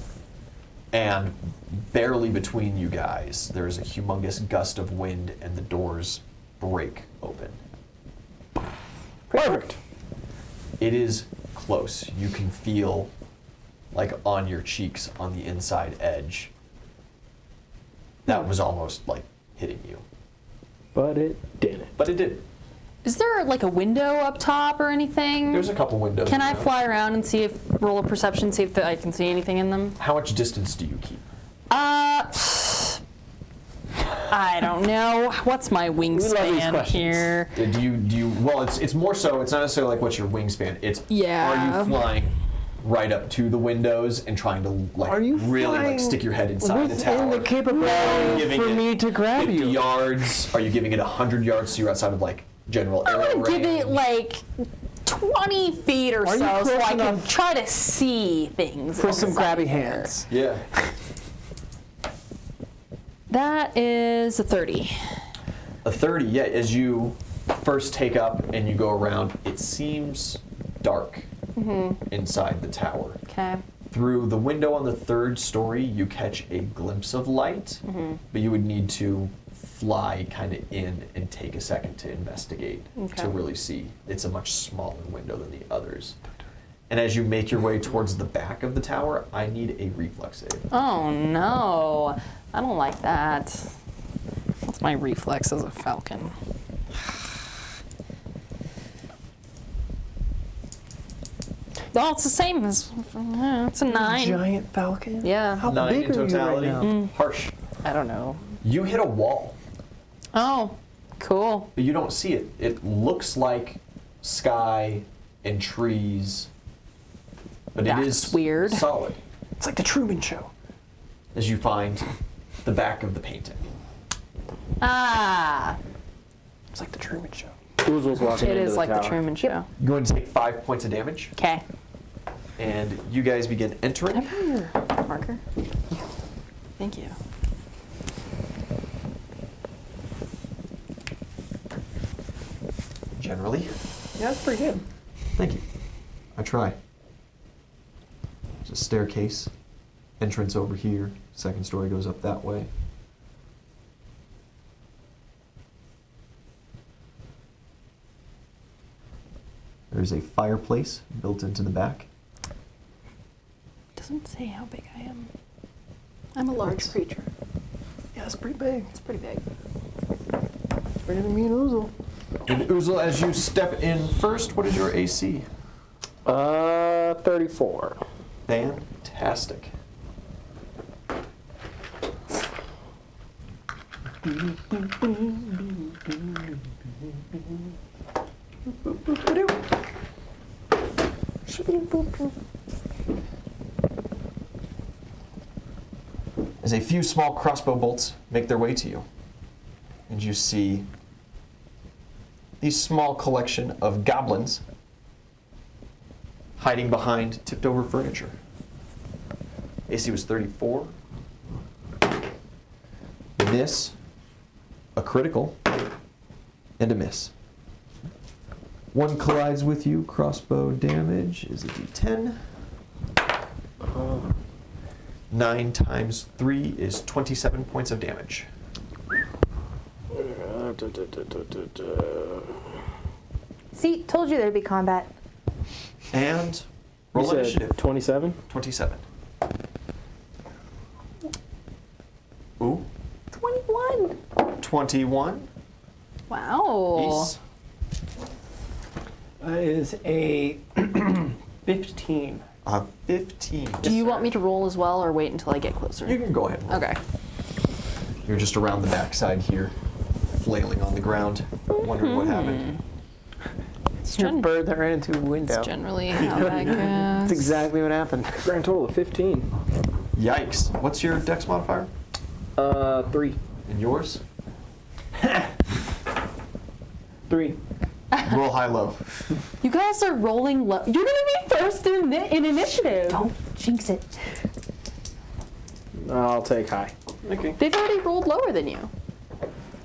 And barely between you guys, there's a humongous gust of wind and the doors break open. Perfect. It is close. You can feel like on your cheeks on the inside edge. That was almost like hitting you. But it didn't. But it did. Is there like a window up top or anything? There's a couple windows. Can I around. fly around and see if roll a perception, see if I can see anything in them? How much distance do you keep? I don't know. What's my love these wingspan questions. here? Do you well, it's more so, it's not necessarily like what's your wingspan. It's Yeah. are you flying right up to the windows and trying to like Are you really like flying stick your head inside the within tower? the capability Giving for it me to grab 50 you? yards? Are you giving it 100 yards so you're outside of like general I'm arrow gonna give it range? like 20 feet or Are you so close I can enough try to see things. For some inside grabby there. hands. Yeah. That is a 30. A 30, yeah, as you first take up and you go around, it seems dark inside the tower. Okay. Through the window on the third story, you catch a glimpse of light, but you would need to fly kind of in and take a second to investigate Okay. to really see. It's a much smaller window than the others. And as you make your way towards the back of the tower, I need a reflex save. Oh no. I don't like that. What's my reflex as a falcon? Oh, it's the same as. It's a 9. Giant falcon? Yeah. How 9 big in are you totality. right now? Harsh. I don't know. You hit a wall, Oh, cool. but you don't see it. It looks like sky and trees, but it That's is weird. solid. It's like the Truman Show. As you find the back of the painting. Ah, It's like the Truman Show. Uzo's walking it into is the like the tower. Truman Show. You're going to take 5 points of damage, Okay. and you guys begin entering. Can I borrow your marker? Thank you. Generally, Yeah, that's pretty good. thank you. I try. There's a staircase, entrance over here. Second story goes up that way. There's a fireplace built into the back. Doesn't say how big I am. I'm a large creature. Yeah, it's pretty big. It's pretty big. Bigger than me and Oozle. And Oozle, as you step in first, what is your AC? 34. Fantastic. As a few small crossbow bolts make their way to you, and you see these small collection of goblins hiding behind tipped over furniture. AC was 34. Miss, a critical, and a miss. One collides with you, crossbow damage is a d10. 9 times 3 is 27 points of damage. See, told you there'd be combat. And You roll said initiative. 27? 27. Ooh, 21. 21. Wow. Ace. That is a 15. 15. Do you want me to roll as well, or wait until I get closer? You can go ahead and roll. Okay. You're just around the backside here, flailing on the ground, wondering what happened. It's, Your bird that ran into a window. it's generally how that goes. That's exactly what happened. Grand total of 15. Yikes. What's your dex modifier? 3. And yours? 3. Roll high low. You guys are rolling low. You're gonna be first in initiative. Don't jinx it. I'll take high. Okay. They've already rolled lower than you.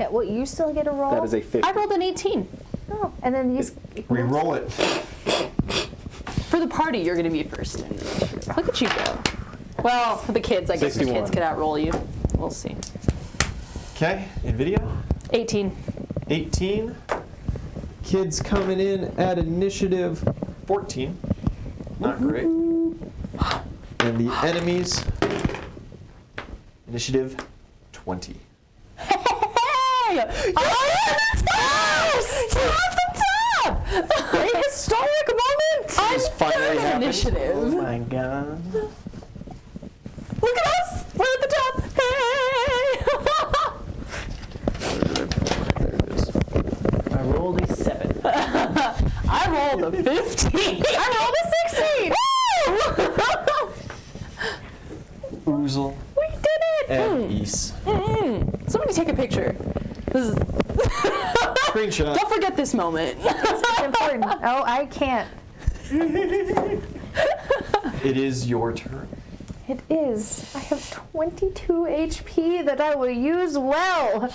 Yeah, well, you still get a roll. That is a 50. I rolled an 18. Oh, and then these. Re-roll it. For the party, you're gonna be first in initiative. Look at you go. Well, for the kids, I guess the 61. kids could outroll you. We'll see. Okay, NVIDIA. 18. 18. Kids coming in at initiative 14. Not great. And the enemies, initiative 20. Hey! You're first! You're at the top! A historic moment! I'm finally third in happened. initiative. Oh my god. Look at us! We're at the top! There it is. I rolled a 7. I rolled a 15! I rolled a 16! Oozle We did it! and East. Somebody take a picture. This is. Screenshot. Don't forget this moment. It's important. Oh, I can't. It is your turn. It is. I have 22 HP that I will use well.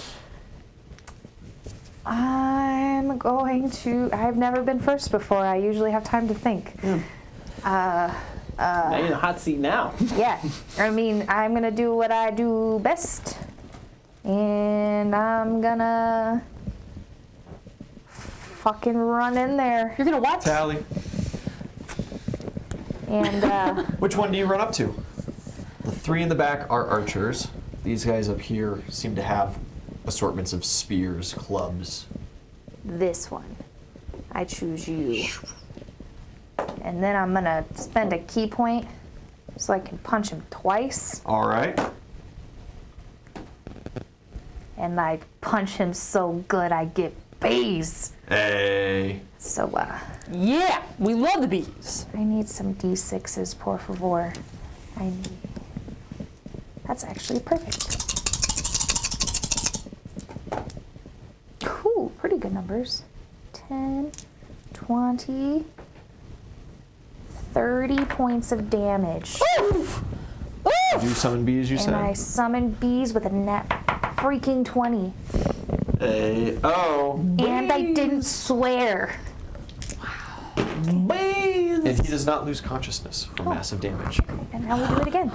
I'm going to. I've never been first before. I usually have time to think. Now you're in the hot seat now. Yeah. I mean, I'm going to do what I do best. And I'm going to fucking run in there. You're gonna what? Tally. And Which one do you run up to? The 3 in the back are archers. These guys up here seem to have assortments of spears, clubs. this one. I choose you. And then I'm going to spend a key point so I can punch him twice. All right. And I punch him so good I get bees. Hey. So Yeah, we love the bees. I need some D6s, por favor. I need. That's actually perfect. Cool, pretty good numbers. 10, 20, 30 points of damage. Oof. Did you summon bees, you And I said? summon bees with a net freaking 20. Hey. Oh. And I didn't swear. And he does not lose consciousness from massive damage. And now we do it again.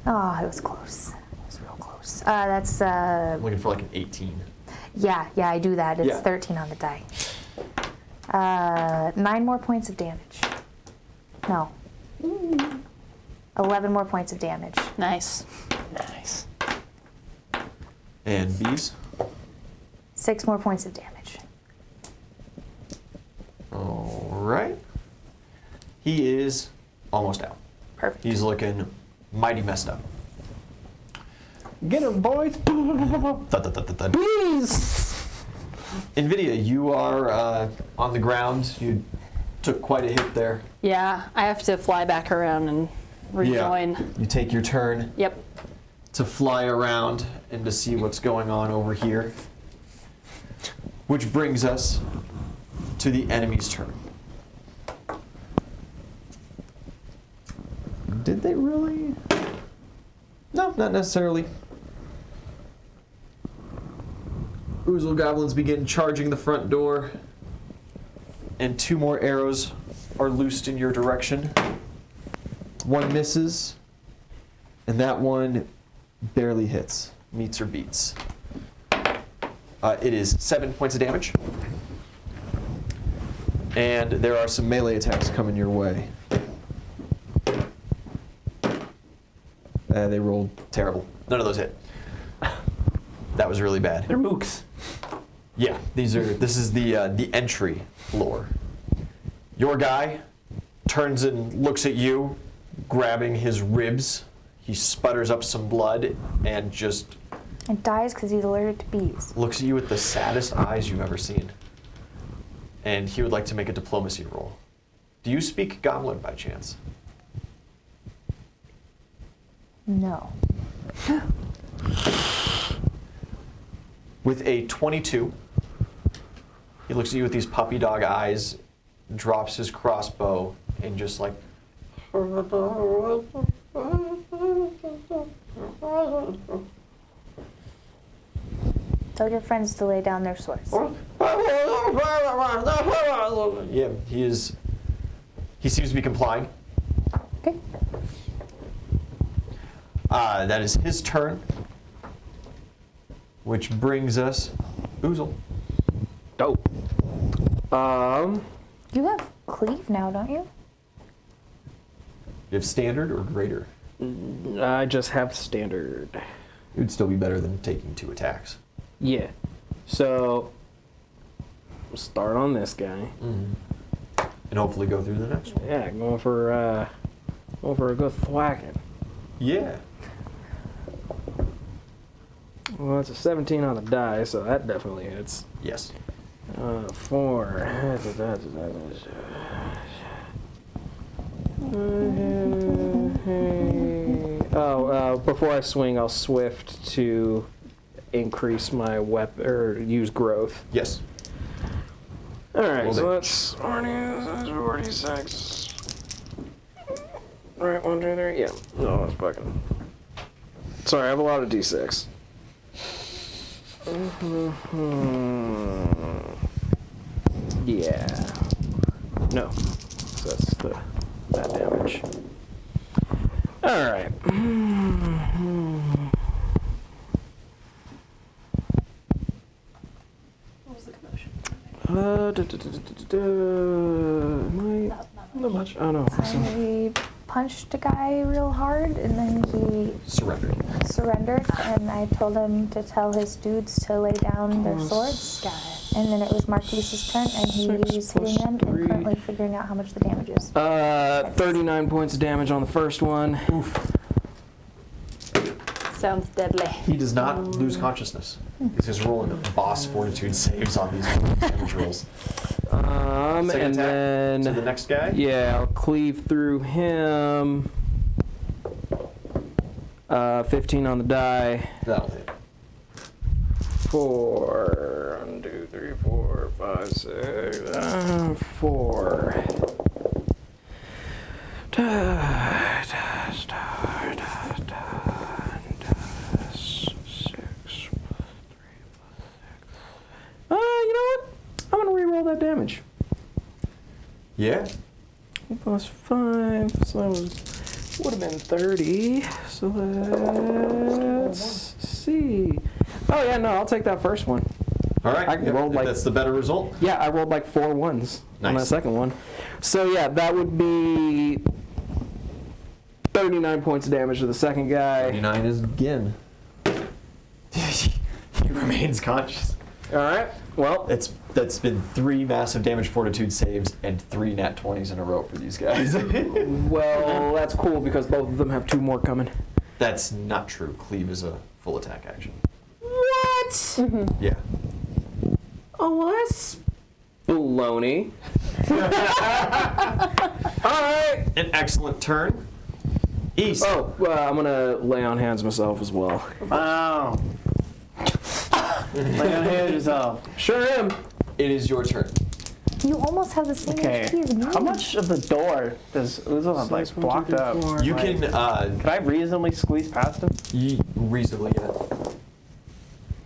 Oh, it was close. It was real close. That's, I'm looking for like an 18. yeah, I do that. It's Yeah. 13 on the die. 9 more points of damage. No. 11 more points of damage. Nice. Nice. And bees? 6 more points of damage. All right. He is almost out. Perfect. He's looking mighty messed up. Get him, boys. Thud, thud, thud, thud, thud. Please. NVIDIA, you are on the ground. You took quite a hit there. Yeah, I have to fly back around and rejoin. Yeah. You take your turn Yep. to fly around and to see what's going on over here. Which brings us to the enemy's turn. Did they really? No, not necessarily. Oozle goblins begin charging the front door, and 2 more arrows are loosed in your direction. One misses, and that one barely hits, meets or beats. It is 7 points of damage, and there are some melee attacks coming your way. They rolled terrible. None of those hit. That was really bad. They're mooks. Yeah, this is the entry floor. Your guy turns and looks at you, grabbing his ribs. He sputters up some blood and just It dies because he's allergic to bees. looks at you with the saddest eyes you've ever seen. And he would like to make a diplomacy roll. Do you speak Goblin by chance? No. With a 22, he looks at you with these puppy dog eyes, drops his crossbow, and just like. Tell your friends to lay down their swords. Yeah, he seems to be complying. Okay. That is his turn, which brings us Oozle. Dope. You have cleave now, don't you? You have standard or greater? I just have standard. It would still be better than taking 2 attacks. Yeah. So, we'll start on this guy. And hopefully go through the next one. Yeah, going for a good thwacking. Yeah. Well, it's a 17 on the die, so that definitely hits. Yes. 4. Before I swing, I'll swift to increase my weapon or use growth. Yes. All right, Will so do. that's 46. Right, 1, 2, 3. Yeah. No, that's fucking. Sorry, I have a lot of d6. Yeah. No. So that's that damage. All right. What was the commotion? Not much. Oh no. I punched a guy real hard, and then he Surrendered. surrendered, and I told him to tell his dudes to lay down their swords. Got it. And then it was Marquise's turn, and 6 he's plus hitting them 3. and currently figuring out how much the damage is. 39 points of damage on the first one. Sounds deadly. He does not lose consciousness. He's rolling boss fortitude saves on these damage rolls. And Second attack then to the next guy. yeah, I'll cleave through him. 15 on the die. That'll hit. 4. 1, 2, 3, 4, 5, 6. 4. You know what? I'm gonna re-roll that damage. Yeah. Plus 5, so that would have been 30. So let's see. Oh yeah, no, I'll take that first one. All right. I rolled like- that's the better result. Yeah, I rolled like 4 ones on that Nice. second one. So yeah, that would be 39 points of damage to the second guy. 39 is again. He remains conscious. All right. Well, That's been 3 massive damage fortitude saves and 3 nat 20s in a row for these guys. that's cool because both of them have 2 more coming. That's not true. Cleave is a full attack action. What? Yeah. Oh, well, that's baloney. All right. An excellent turn. East. Oh, I'm gonna lay on hands myself as well. Wow. Lay on hands yourself. Sure am. It is your turn. You almost have the same Okay. HP as me. How much of the door does Uzuma like blocked up? You can Can I reasonably squeeze past him? reasonably get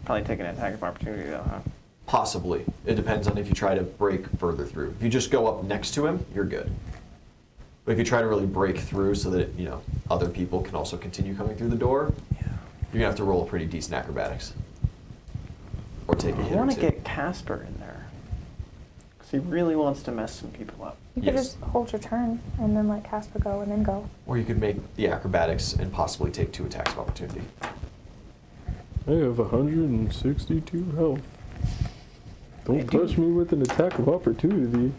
Probably take an attack of opportunity though, huh? possibly. It depends on if you try to break further through. If you just go up next to him, you're good. But if you try to really break through so that other people can also continue coming through the door, you're gonna have to roll a pretty decent acrobatics. Or take a I hit or want to 2. get Casper in there. Because he really wants to mess some people up. You could Yes. just hold your turn and then let Casper go and then go. Or you could make the acrobatics and possibly take 2 attacks of opportunity. I have 162 health. Don't touch me with an attack of opportunity.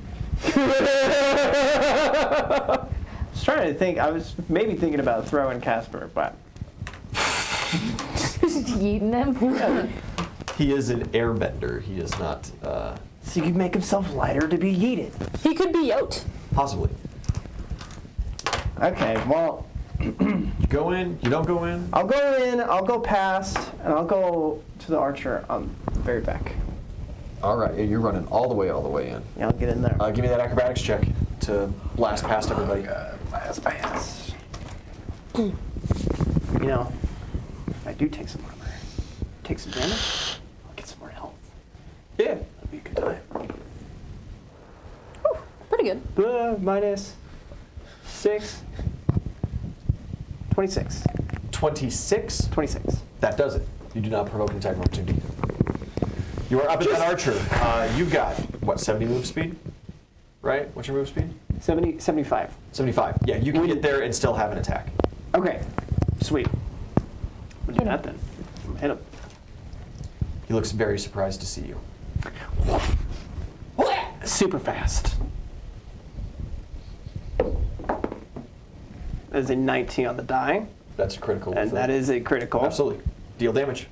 I was trying to think, I was maybe thinking about throwing Casper, but Yeeting him. He is an airbender. He is not, so you could make himself lighter to be yeeted. He could be out. possibly. Okay, well, You go in, you don't go in. I'll go in, I'll go past, and I'll go to the archer on the very back. All right, you're running all the way in. Yeah, I'll get in there. Give me that acrobatics check to blast past everybody. Last pass. You know, if I do take some armor, take some damage, I'll get some more health. Yeah. That'd be a good time. Pretty good. Minus 6. 26. 26. 26. That does it. You do not provoke an attack of opportunity. You are up at that archer. You've got, what, 70 move speed? Right? What's your move speed? 75. 75. Yeah, you can get there and still have an attack. Okay, sweet. We'll do that then. Hit him. He looks very surprised to see you. Super fast. That is a 19 on the die, That's a critical. and that is a critical. Absolutely. Deal damage.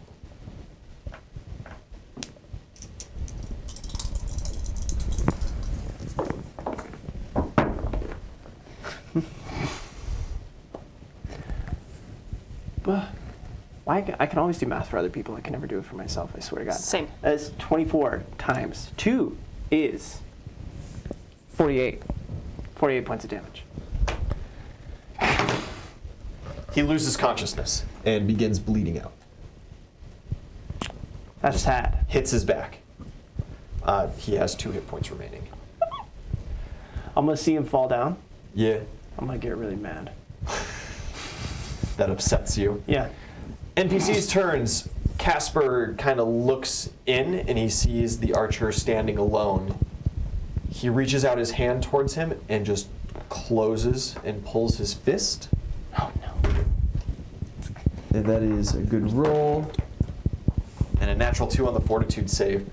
Why? I can always do math for other people. I can never do it for myself. I swear to God. Same. That's 24 times 2 is 48. 48 points of damage. He loses consciousness and begins bleeding out. That's sad. Hits his back. He has 2 hit points remaining. I'm gonna see him fall down. Yeah. I'm gonna get really mad. That upsets you. Yeah. NPC's turns. Casper kind of looks in and he sees the archer standing alone. He reaches out his hand towards him and just closes and pulls his fist. Oh no. And that is a good roll. And a natural 2 on the fortitude save.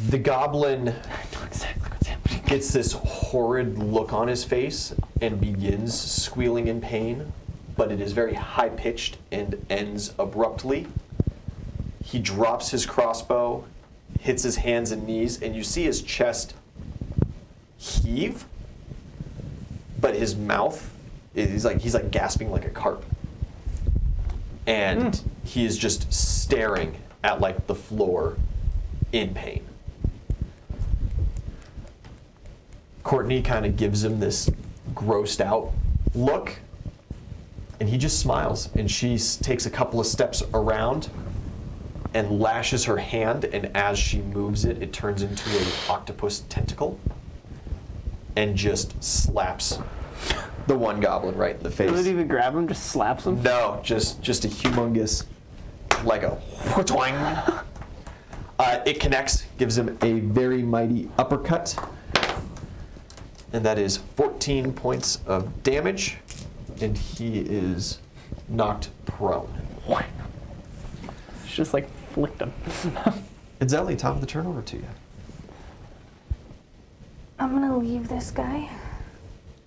The goblin I know exactly what's happening. gets this horrid look on his face and begins squealing in pain, but it is very high-pitched and ends abruptly. He drops his crossbow, hits his hands and knees, and you see his chest heave, but his mouth, he's like gasping like a carp. And he is just staring at like the floor in pain. Courtney kind of gives him this grossed out look, and he just smiles, and she takes a couple of steps around and lashes her hand, and as she moves it, it turns into an octopus tentacle and just slaps the one goblin right in the face. Doesn't even grab him, just slaps him. No, just a humongous, like a twang. It connects, gives him a very mighty uppercut, and that is 14 points of damage, and he is knocked prone. It's just like flicked him. It's Ellie, top of the turn over to you. I'm gonna leave this guy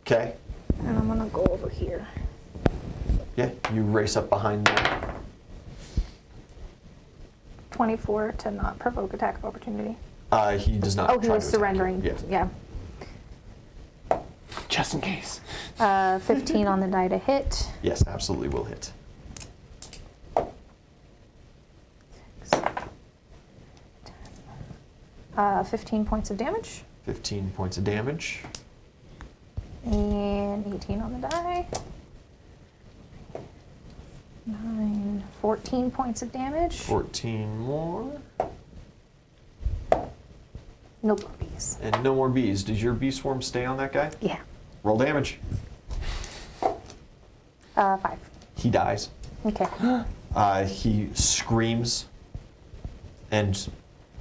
Okay. and I'm gonna go over here. Yeah, you race up behind them. 24 to not provoke attack of opportunity. He does not. Oh, he try was to attack surrendering. you. Yeah. Yeah. Just in case. 15 on the die to hit. Yes, absolutely will hit. 15 points of damage. 15 points of damage. And 18 on the die. 9, 14 points of damage. 14 more. No more bees. And no more bees. Does your bee swarm stay on that guy? Yeah. Roll damage. 5. He dies. Okay. He screams and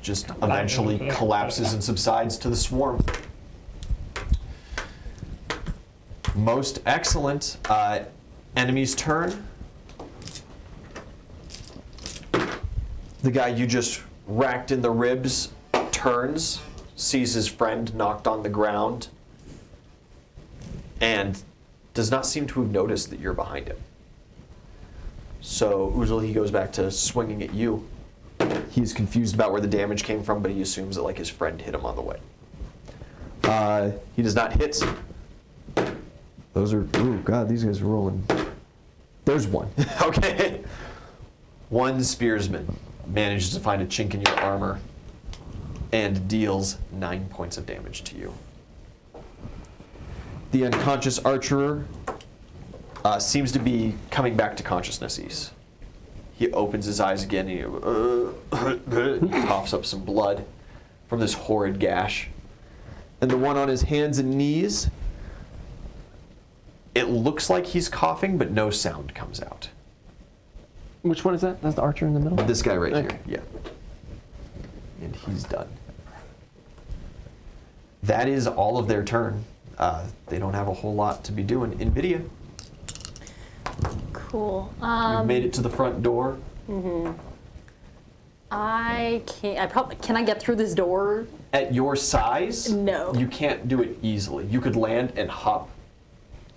just eventually collapses and subsides to the swarm. Most excellent. Enemy's turn. The guy you just racked in the ribs turns, sees his friend knocked on the ground, and does not seem to have noticed that you're behind him. So Uzel, he goes back to swinging at you. He's confused about where the damage came from, but he assumes that like his friend hit him on the way. He does not hit. Those are, oh god, these guys are rolling. There's one. Okay. One spearsman manages to find a chink in your armor and deals 9 points of damage to you. The unconscious archer seems to be coming back to consciousness. He opens his eyes again and he coughs up some blood from this horrid gash. And the one on his hands and knees, it looks like he's coughing, but no sound comes out. Which one is that? That's the archer in the middle? This guy right Okay. here, yeah. And he's done. That is all of their turn. They don't have a whole lot to be doing. NVIDIA, Cool. you've made it to the front door. I can't. I probably can. I get through this door? At your size, No. you can't do it easily. You could land and hop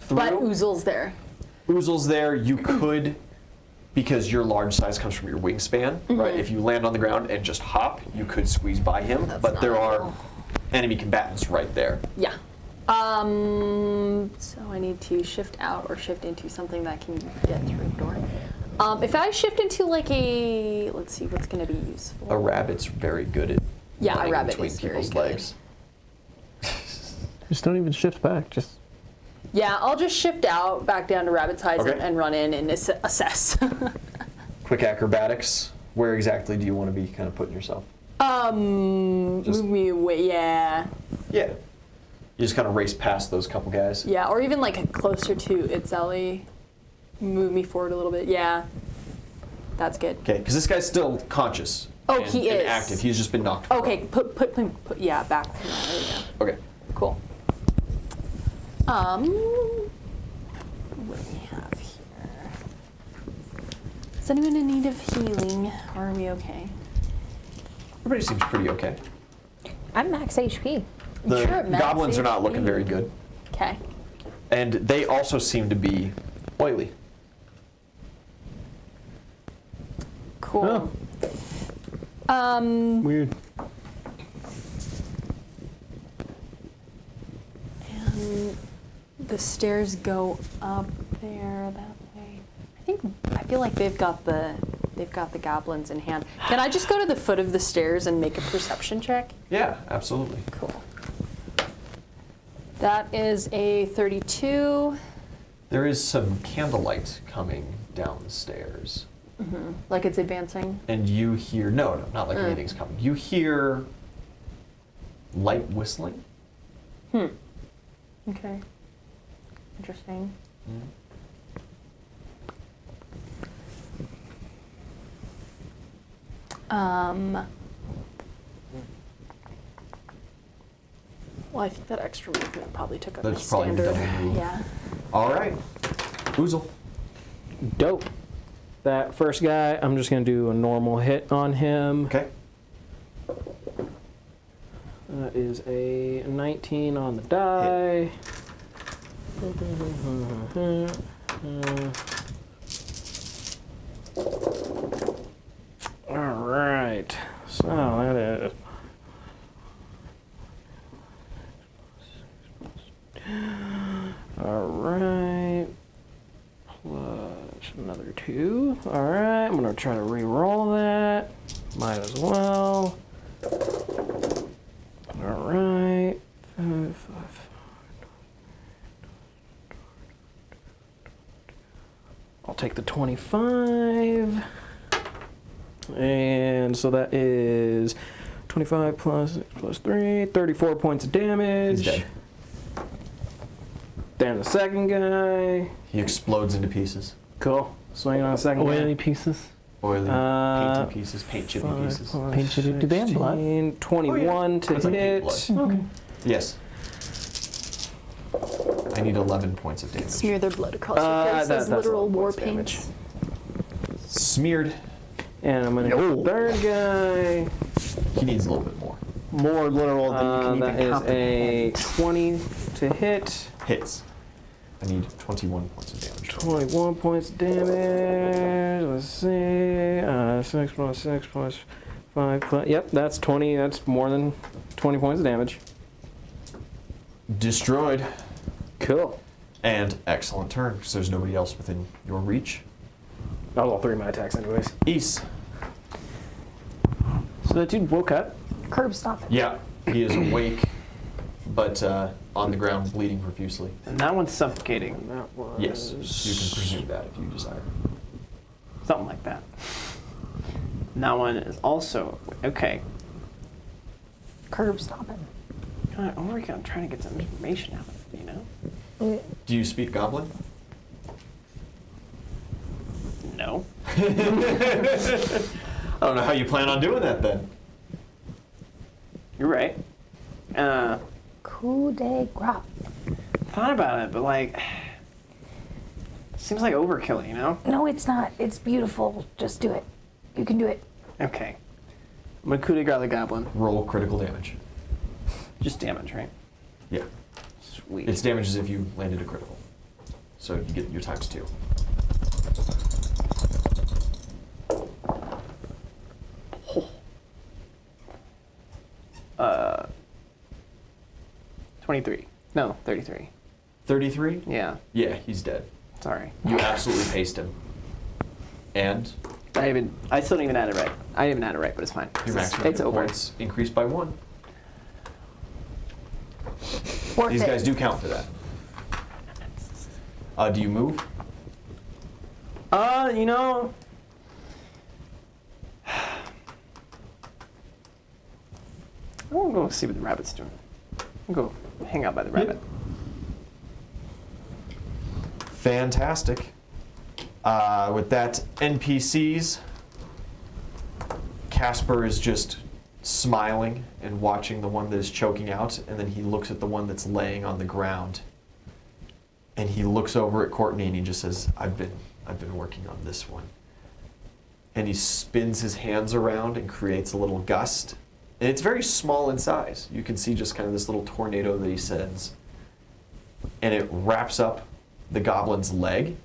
through. But Uzel's there. Uzel's there. You could, because your large size comes from your wingspan, right? If you land on the ground and just hop, you could squeeze by him. That's But not there are ideal. enemy combatants right there. Yeah. So I need to shift out or shift into something that can get through the door. If I shift into like a, let's see, what's going to be useful? A rabbit's very good at Yeah, a running rabbit between is very people's good. legs. Just don't even shift back. Just Yeah, I'll just shift out back down to rabbit size Okay. and run in and assess. Quick acrobatics. Where exactly do you want to be kind of putting yourself? Just- Move me away. Yeah. Yeah. You just kind of race past those couple guys. Yeah, or even like closer to Itzeli. Move me forward a little bit. Yeah. That's good. Okay, because this guy's still conscious. Oh, and, he and is. active. He's just been knocked. Okay, put yeah, back. There we go. Okay. Cool. What do we have here? Is anyone in need of healing, or are we okay? Everybody seems pretty okay. I'm max HP. The Sure, max goblins are not looking HP. very good. Okay. And they also seem to be oily. Cool. weird. And the stairs go up there that way. I feel like they've got the goblins in hand. Can I just go to the foot of the stairs and make a perception check? Yeah, absolutely. Cool. That is a 32. There is some candlelight coming down the stairs. Like it's advancing. And you hear, no, not like anything's coming. You hear light whistling. Okay. Interesting. Well, I think that extra movement probably took up my That's probably your standard. double move. Yeah. All right. Uzel. Dope. That first guy, I'm just gonna do a normal hit on him. Okay. That is a 19 on the die. All right. So that is. All right. Plus another 2. All right. I'm gonna try to re-roll that. Might as well. All right. 5, 5. I'll take the 25. And so that is 25 plus 3, 34 points of damage. He's dead. Then the second guy. He explodes into pieces. Cool. Swinging on the second Oily guy. pieces. Oily, Uh, painty pieces, paint chippy 5 pieces. plus Paint chippy to damn blood. 16, 21 to That's like hit. paint blood. Okay. Yes. I need 11 points of damage. Smear their blood across your face that's as a literal lot of war points damage. paints. Smeared. And I'm gonna hit the third guy. He needs a little bit more. More literal than you can That even is a comprehend. 20 to hit. Hits. I need 21 points of damage. 21 points of damage. Let's see. 6 plus 6 plus 5 plus. Yep, that's 20. That's more than 20 points of damage. Destroyed. Cool. And excellent turn, because there's nobody else within your reach. That was all 3 of my attacks, anyways. East. So that dude woke up. Curb stop. Yeah, he is awake, but on the ground, bleeding profusely. And that one's suffocating. And that was. Yes, you can presume that if you desire. Something like that. And that one is also okay. Curb stomping. God, I'm working on trying to get some information out of it, you know? Do you speak Goblin? No. I don't know how you plan on doing that then. You're right. Coup de grace. Thought about it, but like, seems like overkill, you know? No, it's not. It's beautiful. Just do it. You can do it. Okay. I'm gonna coup de grace the goblin. Roll critical damage. Just damage, right? Yeah. Sweet. It's damage as if you landed a critical. So you get your times 2. 23. No, 33. 33? Yeah. Yeah, he's dead. Sorry. You absolutely paced him. And I still didn't even add it right. I didn't even add it right, but it's fine. your maximum It's hit over. points increased by 1. Worth These it. guys do count for that. Do you move? You know. I'm gonna go see what the rabbit's doing. I'll go hang out by the rabbit. Fantastic. With that, NPCs, Casper is just smiling and watching the one that is choking out, and then he looks at the one that's laying on the ground. And he looks over at Courtney and he just says, I've been working on this one. And he spins his hands around and creates a little gust. And it's very small in size. You can see just kind of this little tornado that he sends. And it wraps up the goblin's leg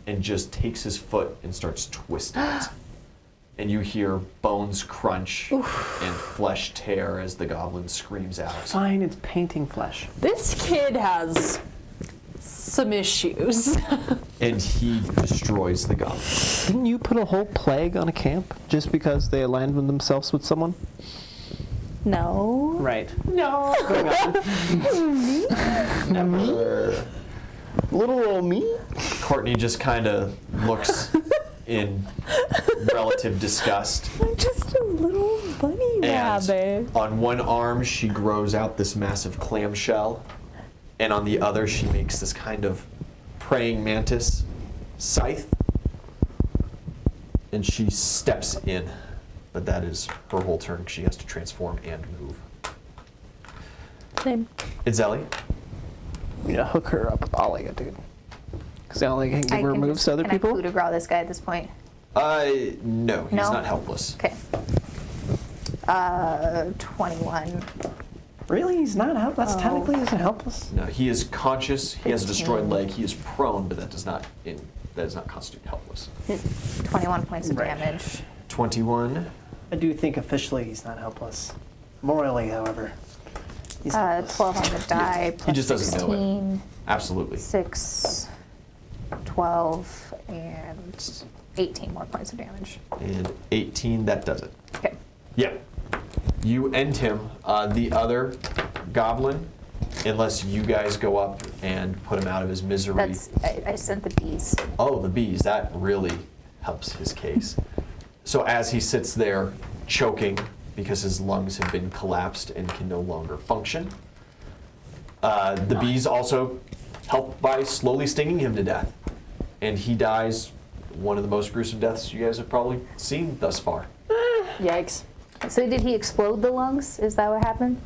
and just takes his foot and starts twisting it. And you hear bones crunch and flesh tear as the goblin screams out. Fine, it's painting flesh. This kid has some issues. And he destroys the goblin. Didn't you put a whole plague on a camp just because they aligned with themselves with someone? No. Right. No. Little old me? Courtney just kind of looks in relative disgust. I'm just a little bunny rabbit. And on one arm, she grows out this massive clamshell. And on the other, she makes this kind of praying mantis scythe. And she steps in. But that is her whole turn. She has to transform and move. Same. It's Ellie. You know, hook her up with Ollie, dude. Because Ollie can give her can moves just- to other can I people. coup de grace this guy at this point? No, he's No? not helpless. Okay. 21. Really? He's not helpless? That's technically isn't helpless? No, he is conscious. He has a destroyed leg. He is prone, but that does not constitute helpless. 21 points of Right. damage. 21. I do think officially he's not helpless. Morally, however, he's helpless. 12 on the die. He just plus doesn't know it. 16, Absolutely. 6, 12, and 18 more points of damage. And 18, that does it. Okay. Yeah. You end him. The other goblin, unless you guys go up and put him out of his misery. I sent the bees. Oh, the bees. That really helps his case. So as he sits there choking because his lungs have been collapsed and can no longer function, the bees also help by slowly stinging him to death. And he dies one of the most gruesome deaths you guys have probably seen thus far. Yikes. So did he explode the lungs? Is that what happened?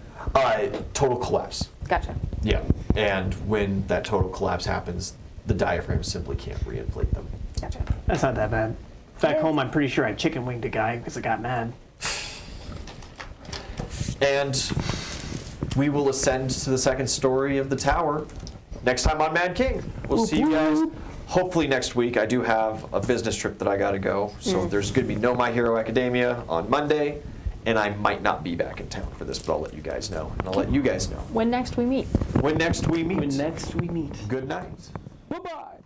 Total collapse. Gotcha. Yeah. And when that total collapse happens, the diaphragm simply can't reinflate them. Gotcha. That's not that bad. Back home, I'm pretty sure I chicken winged a guy because I got mad. And we will ascend to the second story of the tower next time on Mad King. We'll see you guys hopefully next week. I do have a business trip that I got to go. So there's going to be no My Hero Academia on Monday. And I might not be back in town for this, but I'll let you guys know. And I'll let you guys know When next we meet. when next we meet. When next we meet. Good night. Bye-bye.